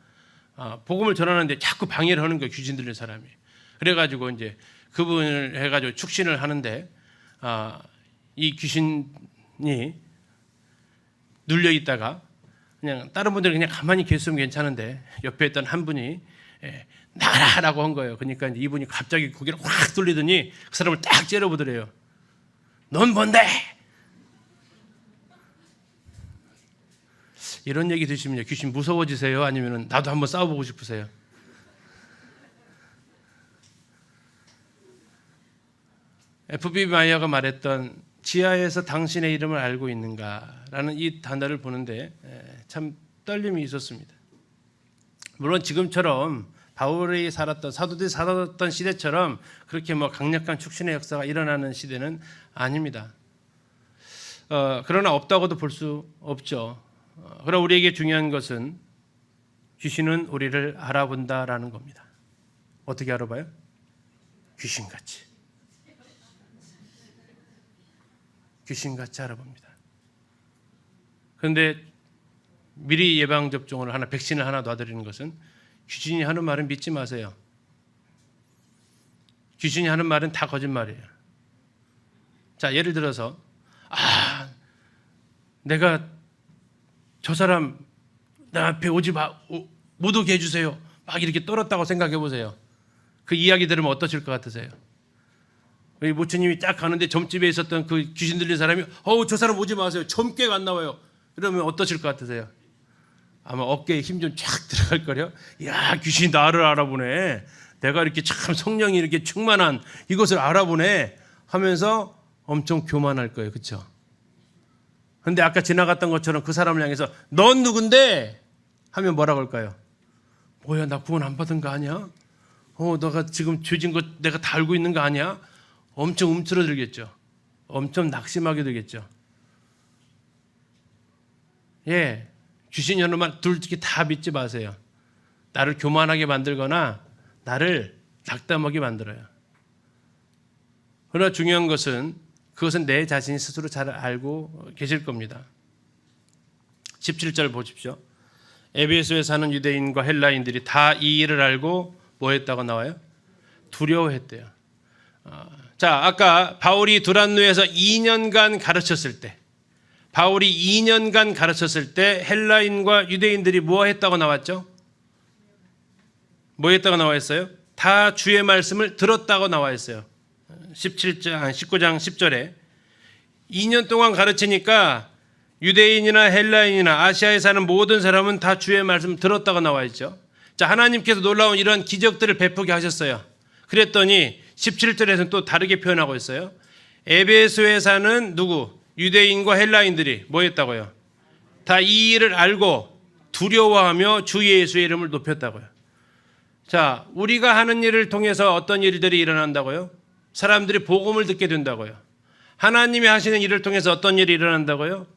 복음을 전하는데 자꾸 방해를 하는 거예요. 귀신 들린 사람이. 그래가지고 이제 그분을 해가지고 축신을 하는데 이 귀신이 눌려 있다가 그냥 다른 분들은 그냥 가만히 계시면 괜찮은데 옆에 있던 한 분이 나가라라고 한 거예요. 그러니까 이제 이분이 갑자기 고개를 확 돌리더니 그 사람을 딱 째려보더래요. 넌 뭔데? 이런 얘기 드시면 귀신 무서워지세요? 아니면 나도 한번 싸워보고 싶으세요? F.B. 마이어가 말했던 지하에서 당신의 이름을 알고 있는가라는 이 단어를 보는데 참 떨림이 있었습니다. 물론 지금처럼 바울이 살았던 사도들이 살았던 시대처럼 그렇게 뭐 강력한 축신의 역사가 일어나는 시대는 아닙니다. 그러나 없다고도 볼 수 없죠. 그러나 우리에게 중요한 것은 귀신은 우리를 알아본다라는 겁니다. 어떻게 알아봐요? 귀신같이. 귀신같이 알아봅니다. 그런데 미리 예방접종을 하나, 백신을 하나 놔드리는 것은 귀신이 하는 말은 믿지 마세요. 귀신이 하는 말은 다 거짓말이에요. 자, 예를 들어서 내가 저 사람 나 앞에 오지 못 오게 해주세요. 막 이렇게 떨었다고 생각해 보세요. 그 이야기 들으면 어떠실 것 같으세요? 우리 모처님이 딱 가는데 점집에 있었던 그 귀신 들린 사람이 저 사람 오지 마세요. 점괘가 안 나와요. 이러면 어떠실 것 같으세요? 아마 어깨에 힘 좀 쫙 들어갈 거요. 야, 귀신이 나를 알아보네. 내가 이렇게 참 성령이 이렇게 충만한 이것을 알아보네 하면서 엄청 교만할 거예요. 그렇죠? 근데 아까 지나갔던 것처럼 그 사람을 향해서 넌 누군데? 하면 뭐라고 할까요? 뭐야, 나 구원 안 받은 거 아니야? 너가 지금 죄진 거 내가 다 알고 있는 거 아니야? 엄청 움츠러들겠죠. 엄청 낙심하게 되겠죠. 예, 귀신이 하는 말 둘 중에 다 믿지 마세요. 나를 교만하게 만들거나 나를 낙담하게 만들어요. 그러나 중요한 것은 그것은 내 자신이 스스로 잘 알고 계실 겁니다. 17절 보십시오. 에베소에 사는 유대인과 헬라인들이 다 이 일을 알고 뭐 했다고 나와요? 두려워했대요. 자, 아까 바울이 두란노에서 2년간 가르쳤을 때 헬라인과 유대인들이 뭐 했다고 나왔죠? 뭐 했다고 나와 있어요? 다 주의 말씀을 들었다고 나와 있어요. 19장 10절에 2년 동안 가르치니까 유대인이나 헬라인이나 아시아에 사는 모든 사람은 다 주의 말씀 들었다고 나와 있죠. 자, 하나님께서 놀라운 이런 기적들을 베푸게 하셨어요. 그랬더니 17절에서는 또 다르게 표현하고 있어요. 에베소에 사는 누구? 유대인과 헬라인들이 뭐 했다고요? 다 이 일을 알고 두려워하며 주 예수의 이름을 높였다고요. 자, 우리가 하는 일을 통해서 어떤 일들이 일어난다고요? 사람들이 복음을 듣게 된다고요. 하나님이 하시는 일을 통해서 어떤 일이 일어난다고요?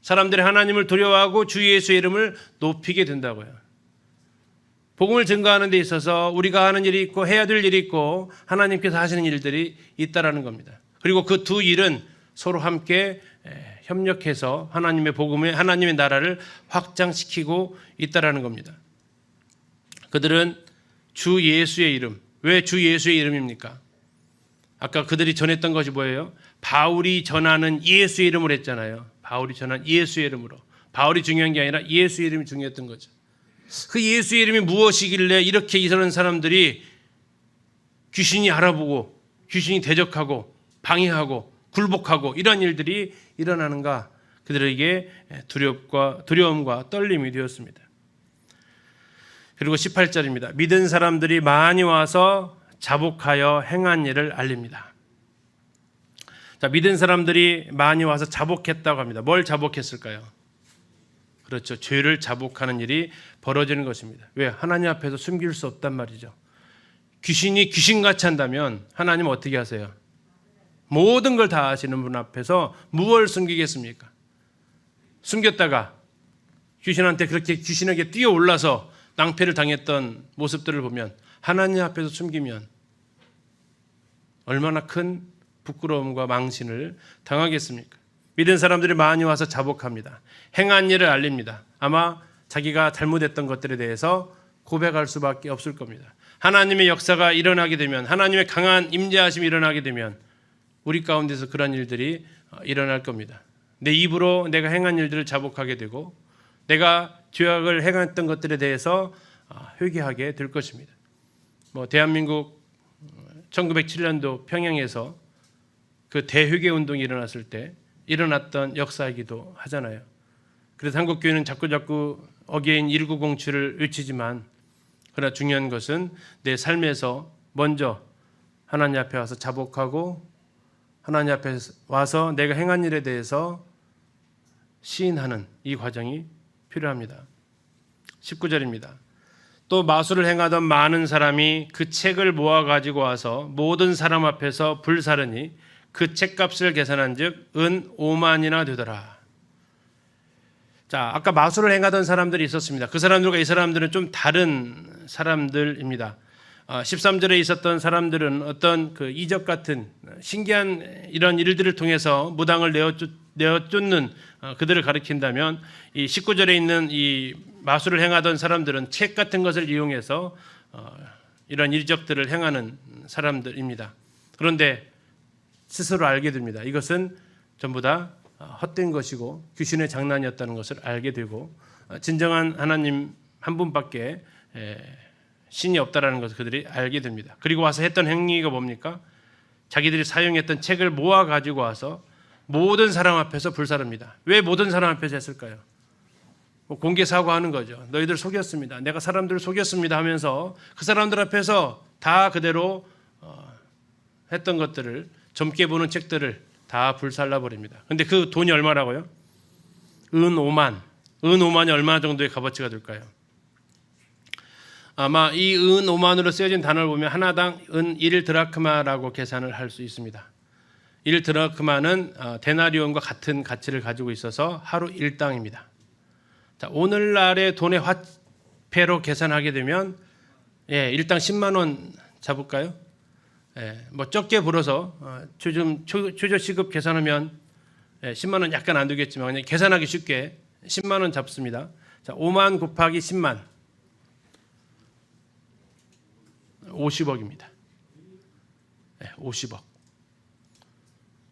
사람들이 하나님을 두려워하고 주 예수의 이름을 높이게 된다고요. 복음을 증거하는 데 있어서 우리가 하는 일이 있고 해야 될 일이 있고 하나님께서 하시는 일들이 있다라는 겁니다. 그리고 그 두 일은 서로 함께 협력해서 하나님의 복음에 하나님의 나라를 확장시키고 있다라는 겁니다. 그들은 주 예수의 이름. 왜 주 예수의 이름입니까? 아까 그들이 전했던 것이 뭐예요? 바울이 전하는 예수의 이름을 했잖아요. 바울이 전한 예수의 이름으로. 바울이 중요한 게 아니라 예수의 이름이 중요했던 거죠. 그 예수의 이름이 무엇이길래 이렇게 이런 사람들이 귀신이 알아보고 귀신이 대적하고 방해하고 굴복하고 이런 일들이 일어나는가? 그들에게 두려움과 떨림이 되었습니다. 그리고 18절입니다. 믿은 사람들이 많이 와서 자복하여 행한 일을 알립니다. 자, 믿은 사람들이 많이 와서 자복했다고 합니다. 뭘 자복했을까요? 그렇죠. 죄를 자복하는 일이 벌어지는 것입니다. 왜? 하나님 앞에서 숨길 수 없단 말이죠. 귀신이 귀신같이 한다면 하나님 어떻게 하세요? 모든 걸 다 아시는 분 앞에서 무엇을 숨기겠습니까? 숨겼다가 귀신한테 그렇게 귀신에게 뛰어올라서 낭패를 당했던 모습들을 보면 하나님 앞에서 숨기면 얼마나 큰 부끄러움과 망신을 당하겠습니까? 믿은 사람들이 많이 와서 자복합니다. 행한 일을 알립니다. 아마 자기가 잘못했던 것들에 대해서 고백할 수밖에 없을 겁니다. 하나님의 역사가 일어나게 되면, 하나님의 강한 임재하심이 일어나게 되면 우리 가운데서 그런 일들이 일어날 겁니다. 내 입으로 내가 행한 일들을 자복하게 되고 내가 죄악을 행했던 것들에 대해서 회개하게 될 것입니다. 대한민국 1907년도 평양에서 그 대회개 운동이 일어났을 때 일어났던 역사이기도 하잖아요. 그래서 한국교회는 자꾸 어게인 1907을 외치지만, 그러나 중요한 것은 내 삶에서 먼저 하나님 앞에 와서 자복하고 하나님 앞에 와서 내가 행한 일에 대해서 시인하는 이 과정이 필요합니다. 19절입니다. 또 마술을 행하던 많은 사람이 그 책을 모아 가지고 와서 모든 사람 앞에서 불사르니 그 책값을 계산한 즉 은 5만이나 되더라. 자, 아까 마술을 행하던 사람들이 있었습니다. 그 사람들과 이 사람들은 좀 다른 사람들입니다. 13절에 있었던 사람들은 어떤 그 이적 같은 신기한 이런 일들을 통해서 무당을 내어쫓는 그들을 가리킨다면, 이 19절에 있는 이 마술을 행하던 사람들은 책 같은 것을 이용해서 이런 일적들을 행하는 사람들입니다. 그런데 스스로 알게 됩니다. 이것은 전부 다 헛된 것이고 귀신의 장난이었다는 것을 알게 되고, 진정한 하나님 한 분밖에 신이 없다라는 것을 그들이 알게 됩니다. 그리고 와서 했던 행위가 뭡니까? 자기들이 사용했던 책을 모아 가지고 와서 모든 사람 앞에서 불사릅니다. 왜 모든 사람 앞에서 했을까요? 공개 사과하는 거죠. 너희들 속였습니다. 내가 사람들을 속였습니다 하면서 그 사람들 앞에서 다 그대로 했던 것들을, 젊게 보는 책들을 다 불살라 버립니다. 근데 그 돈이 얼마라고요? 은 5만. 은 5만이 얼마 정도의 값어치가 될까요? 아마 이 은 5만으로 쓰여진 단어를 보면 하나당 은 1드라크마라고 계산을 할 수 있습니다. 1드라크마는 데나리온과 같은 가치를 가지고 있어서 하루 1당입니다. 자, 오늘날의 돈의 화폐로 계산하게 되면 일당 10만 원 잡을까요? 적게 불어서 최저 시급 계산하면 10만 원 약간 안 되겠지만 그냥 계산하기 쉽게 10만 원 잡습니다. 자, 5만 곱하기 10만 50억입니다. 50억.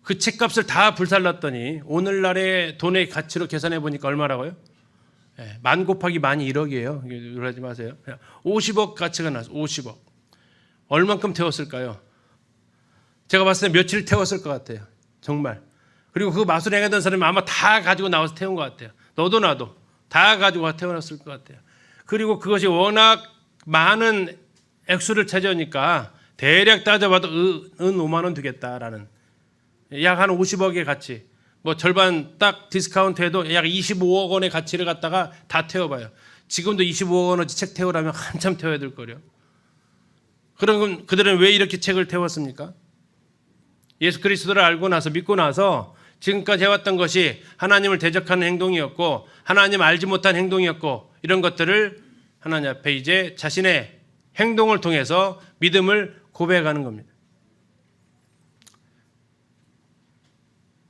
그 책값을 다 불살랐더니 오늘날의 돈의 가치로 계산해 보니까 얼마라고요? 만 곱하기 만이 1억이에요. 놀라지 마세요. 50억 가치가 나서 50억. 얼만큼 태웠을까요? 제가 봤을 때 며칠 태웠을 것 같아요. 정말. 그리고 그 마술 행하던 사람이 아마 다 가지고 나와서 태운 것 같아요. 너도 나도 다 가지고 태워놨을 것 같아요. 그리고 그것이 워낙 많은 액수를 차지하니까 대략 따져봐도 은 5만 원 되겠다라는, 약 한 50억의 가치, 절반 딱 디스카운트해도 약 25억 원의 가치를 갖다가 다 태워봐요. 지금도 25억 원어치 책 태우라면 한참 태워야 될 거예요. 그럼 그들은 왜 이렇게 책을 태웠습니까? 예수 그리스도를 알고 나서, 믿고 나서 지금까지 해왔던 것이 하나님을 대적하는 행동이었고 하나님 알지 못한 행동이었고, 이런 것들을 하나님 앞에 이제 자신의 행동을 통해서 믿음을 고백하는 겁니다.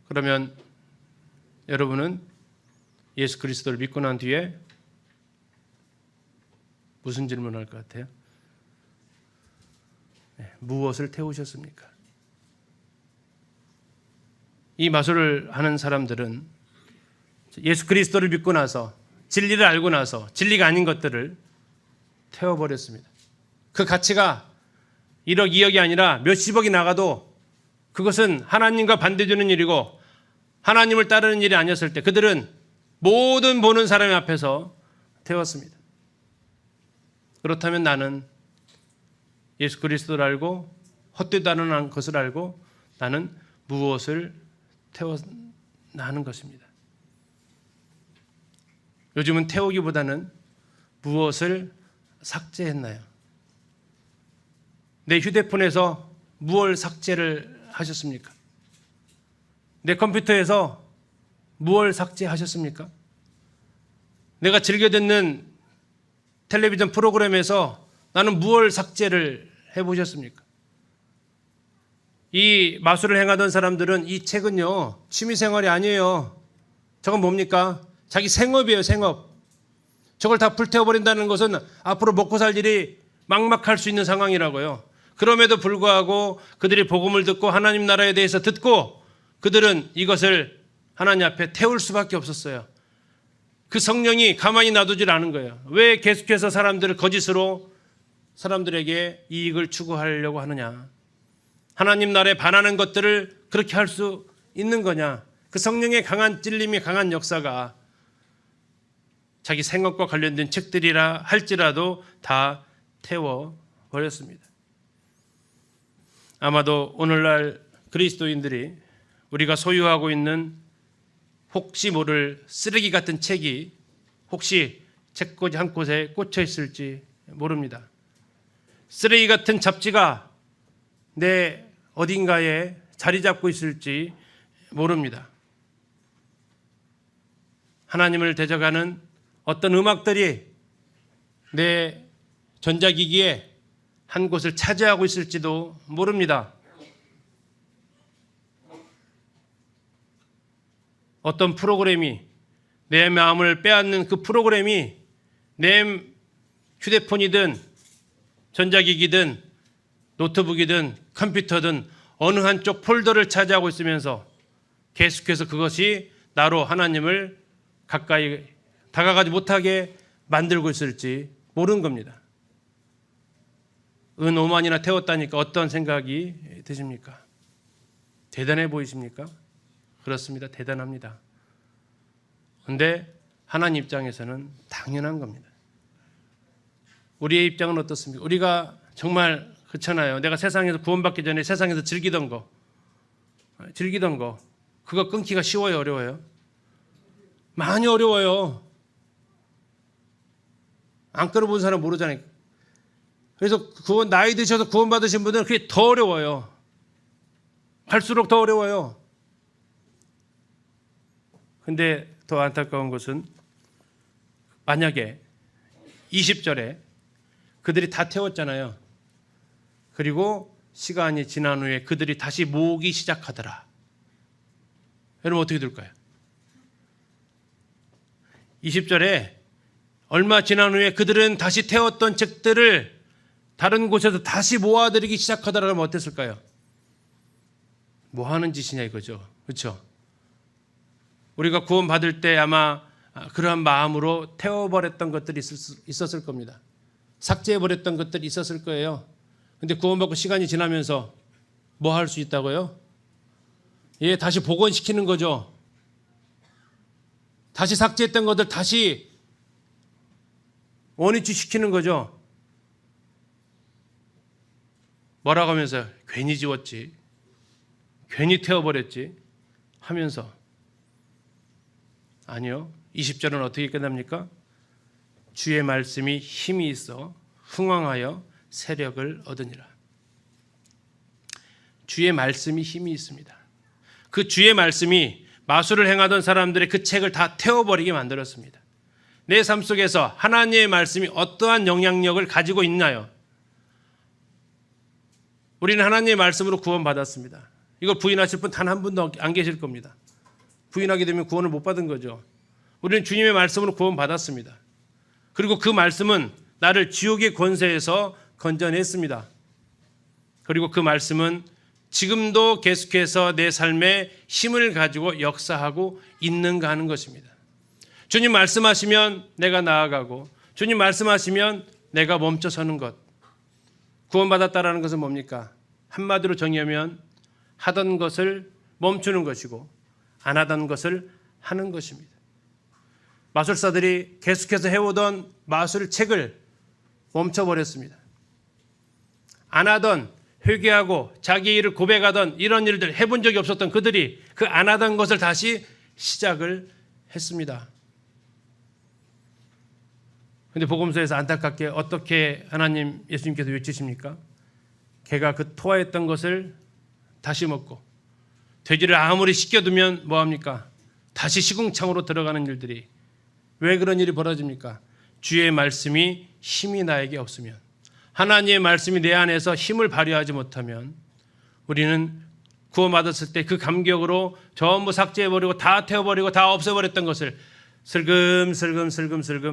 그러면 여러분은 예수 그리스도를 믿고 난 뒤에 무슨 질문을 할 것 같아요? 무엇을 태우셨습니까? 이 마술을 하는 사람들은 예수 그리스도를 믿고 나서, 진리를 알고 나서 진리가 아닌 것들을 태워버렸습니다. 그 가치가 1억, 2억이 아니라 몇십억이 나가도 그것은 하나님과 반대되는 일이고 하나님을 따르는 일이 아니었을 때 그들은 모든 보는 사람 앞에서 태웠습니다. 그렇다면 나는 예수 그리스도를 알고 헛되다는 것을 알고 나는 무엇을 태웠나 하는 것입니다. 요즘은 태우기보다는 무엇을 삭제했나요? 내 휴대폰에서 무엇을 삭제를 하셨습니까? 내 컴퓨터에서 무엇을 삭제하셨습니까? 내가 즐겨 듣는 텔레비전 프로그램에서 나는 무엇을 삭제를 해보셨습니까? 이 마술을 행하던 사람들은 이 책은요, 취미생활이 아니에요. 저건 뭡니까? 자기 생업이에요, 생업. 저걸 다 불태워버린다는 것은 앞으로 먹고 살 일이 막막할 수 있는 상황이라고요. 그럼에도 불구하고 그들이 복음을 듣고 하나님 나라에 대해서 듣고 그들은 이것을 하나님 앞에 태울 수밖에 없었어요. 그 성령이 가만히 놔두질 않은 거예요. 왜 계속해서 사람들을 거짓으로 사람들에게 이익을 추구하려고 하느냐. 하나님 나라에 반하는 것들을 그렇게 할 수 있는 거냐. 그 성령의 강한 찔림이 강한 역사가 자기 생업과 관련된 책들이라 할지라도 다 태워버렸습니다. 아마도 오늘날 그리스도인들이 우리가 소유하고 있는 혹시 모를 쓰레기 같은 책이 혹시 책꽂이 한 곳에 꽂혀 있을지 모릅니다. 쓰레기 같은 잡지가 내 어딘가에 자리 잡고 있을지 모릅니다. 하나님을 대적하는 어떤 음악들이 내 전자기기에 한 곳을 차지하고 있을지도 모릅니다. 어떤 프로그램이 내 마음을 빼앗는 그 프로그램이 내 휴대폰이든 전자기기든 노트북이든 컴퓨터든 어느 한쪽 폴더를 차지하고 있으면서 계속해서 그것이 나로 하나님을 가까이 다가가지 못하게 만들고 있을지 모르는 겁니다. 은 5만이나 태웠다니까 어떤 생각이 드십니까? 대단해 보이십니까? 그렇습니다. 대단합니다. 그런데 하나님 입장에서는 당연한 겁니다. 우리의 입장은 어떻습니까? 우리가 정말 그렇잖아요. 내가 세상에서 구원받기 전에 세상에서 즐기던 거 그거 끊기가 쉬워요, 어려워요? 많이 어려워요. 안 끊어본 사람 모르잖아요. 그래서 나이 드셔서 구원받으신 분들은 그게 더 어려워요. 갈수록 더 어려워요. 근데 더 안타까운 것은 만약에 20절에 그들이 다 태웠잖아요. 그리고 시간이 지난 후에 그들이 다시 모으기 시작하더라. 여러분 어떻게 될까요? 20절에 얼마 지난 후에 그들은 다시 태웠던 책들을 다른 곳에서 다시 모아들이기 시작하더라면 어땠을까요? 뭐 하는 짓이냐 이거죠. 그렇죠? 우리가 구원받을 때 아마 그러한 마음으로 태워버렸던 것들이 있었을 겁니다. 삭제해버렸던 것들이 있었을 거예요. 근데 구원받고 시간이 지나면서 뭐 할 수 있다고요? 예, 다시 복원시키는 거죠. 다시 삭제했던 것들 다시 원위치시키는 거죠. 뭐라고 하면서 괜히 지웠지, 괜히 태워버렸지 하면서 아니요. 20절은 어떻게 끝납니까? 주의 말씀이 힘이 있어 흥왕하여 세력을 얻으니라. 주의 말씀이 힘이 있습니다. 그 주의 말씀이 마술을 행하던 사람들의 그 책을 다 태워버리게 만들었습니다. 내 삶 속에서 하나님의 말씀이 어떠한 영향력을 가지고 있나요? 우리는 하나님의 말씀으로 구원받았습니다. 이걸 부인하실 분 단 한 분도 안 계실 겁니다. 부인하게 되면 구원을 못 받은 거죠. 우리는 주님의 말씀으로 구원받았습니다. 그리고 그 말씀은 나를 지옥의 권세에서 건져냈습니다. 그리고 그 말씀은 지금도 계속해서 내 삶에 힘을 가지고 역사하고 있는가 하는 것입니다. 주님 말씀하시면 내가 나아가고 주님 말씀하시면 내가 멈춰서는 것. 구원받았다라는 것은 뭡니까? 한마디로 정의하면 하던 것을 멈추는 것이고 안 하던 것을 하는 것입니다. 마술사들이 계속해서 해오던 마술 책을 멈춰버렸습니다. 안 하던 회개하고 자기 일을 고백하던 이런 일들 해본 적이 없었던 그들이 그 안 하던 것을 다시 시작을 했습니다. 그런데 복음서에서 안타깝게 어떻게 하나님 예수님께서 외치십니까? 개가 그 토하였던 것을 다시 먹고 돼지를 아무리 씻겨두면 뭐합니까? 다시 시궁창으로 들어가는 일들이 왜 그런 일이 벌어집니까? 주의 말씀이 힘이 나에게 없으면 하나님의 말씀이 내 안에서 힘을 발휘하지 못하면 우리는 구원받았을 때 그 감격으로 전부 삭제해버리고 다 태워버리고 다 없애버렸던 것을 슬금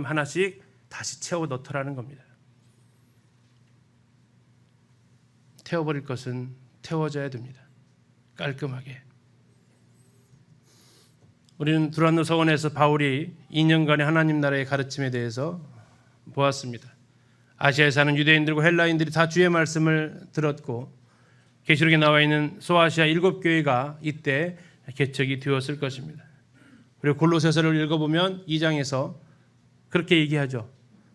하나씩 다시 채워 넣더라는 겁니다. 태워버릴 것은 태워져야 됩니다. 깔끔하게. 우리는 두란노 서원에서 바울이 2년간의 하나님 나라의 가르침에 대해서 보았습니다. 아시아에 사는 유대인들과 헬라인들이 다 주의 말씀을 들었고 계시록에 나와 있는 소아시아 7교회가 이때 개척이 되었을 것입니다. 그리고 골로새서를 읽어보면 2장에서 그렇게 얘기하죠.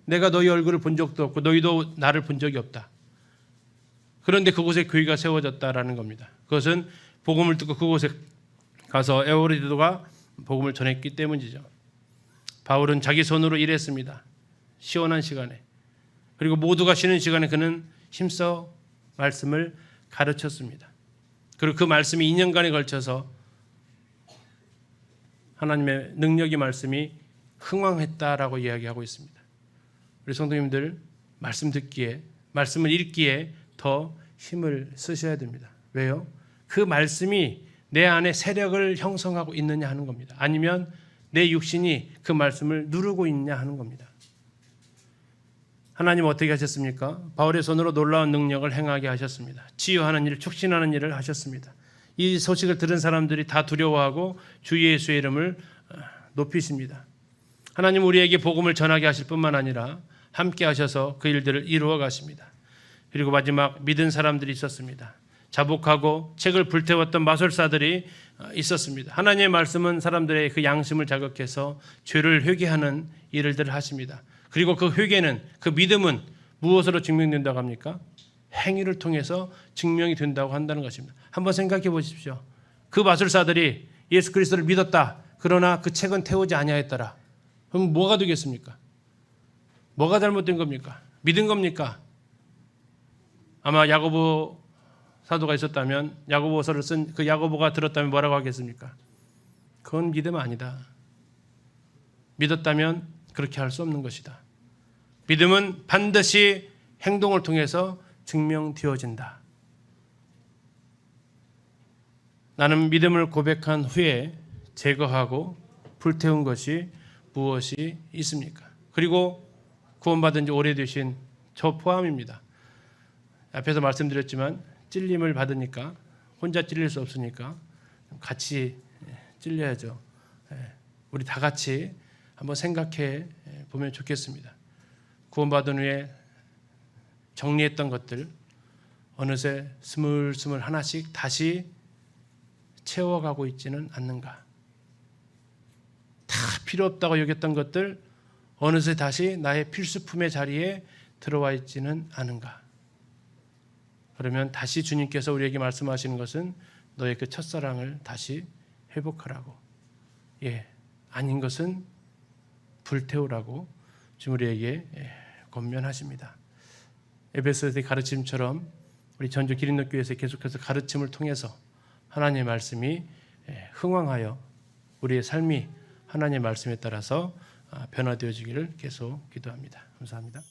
내가 너희 얼굴을 본 적도 없고 너희도 나를 본 적이 없다. 그런데 그곳에 교회가 세워졌다라는 겁니다. 그것은 복음을 듣고 그곳에 가서 에오리도가 복음을 전했기 때문이죠. 바울은 자기 손으로 일했습니다. 시원한 시간에. 그리고 모두가 쉬는 시간에 그는 힘써 말씀을 가르쳤습니다. 그리고 그 말씀이 2년간에 걸쳐서 하나님의 능력의 말씀이 흥왕했다라고 이야기하고 있습니다. 우리 성도님들 말씀 듣기에, 말씀을 읽기에 더 힘을 쓰셔야 됩니다. 왜요? 그 말씀이 내 안에 세력을 형성하고 있느냐 하는 겁니다. 아니면 내 육신이 그 말씀을 누르고 있냐 하는 겁니다. 하나님 어떻게 하셨습니까? 바울의 손으로 놀라운 능력을 행하게 하셨습니다. 치유하는 일, 촉신하는 일을 하셨습니다. 이 소식을 들은 사람들이 다 두려워하고 주 예수의 이름을 높이십니다. 하나님 우리에게 복음을 전하게 하실 뿐만 아니라 함께 하셔서 그 일들을 이루어 가십니다. 그리고 마지막 믿은 사람들이 있었습니다. 자복하고 책을 불태웠던 마술사들이 있었습니다. 하나님의 말씀은 사람들의 그 양심을 자극해서 죄를 회개하는 일들을 하십니다. 그리고 그 회개는, 그 믿음은 무엇으로 증명된다고 합니까? 행위를 통해서 증명이 된다고 한다는 것입니다. 한번 생각해 보십시오. 그 마술사들이 예수 그리스도를 믿었다. 그러나 그 책은 태우지 아니하였더라. 그럼 뭐가 되겠습니까? 뭐가 잘못된 겁니까? 믿은 겁니까? 아마 야고보 사도가 있었다면 야고보서를 쓴 그 야고보가 들었다면 뭐라고 하겠습니까? 그건 믿음 아니다. 믿었다면 그렇게 할 수 없는 것이다. 믿음은 반드시 행동을 통해서 증명되어진다. 나는 믿음을 고백한 후에 제거하고 불태운 것이 무엇이 있습니까? 그리고 구원받은 지 오래되신 저 포함입니다. 앞에서 말씀드렸지만 찔림을 받으니까 혼자 찔릴 수 없으니까 같이 찔려야죠. 우리 다 같이 한번 생각해 보면 좋겠습니다. 구원받은 후에 정리했던 것들 어느새 스물스물 하나씩 다시 채워가고 있지는 않는가? 다 필요 없다고 여겼던 것들 어느새 다시 나의 필수품의 자리에 들어와 있지는 않은가? 그러면 다시 주님께서 우리에게 말씀하시는 것은 너의 그 첫사랑을 다시 회복하라고. 아닌 것은 불태우라고 주님 우리에게 권면하십니다. 에베소서의 가르침처럼 우리 전주 기린노교회에서 계속해서 가르침을 통해서 하나님의 말씀이 흥왕하여 우리의 삶이 하나님의 말씀에 따라서 변화되어지기를 계속 기도합니다. 감사합니다.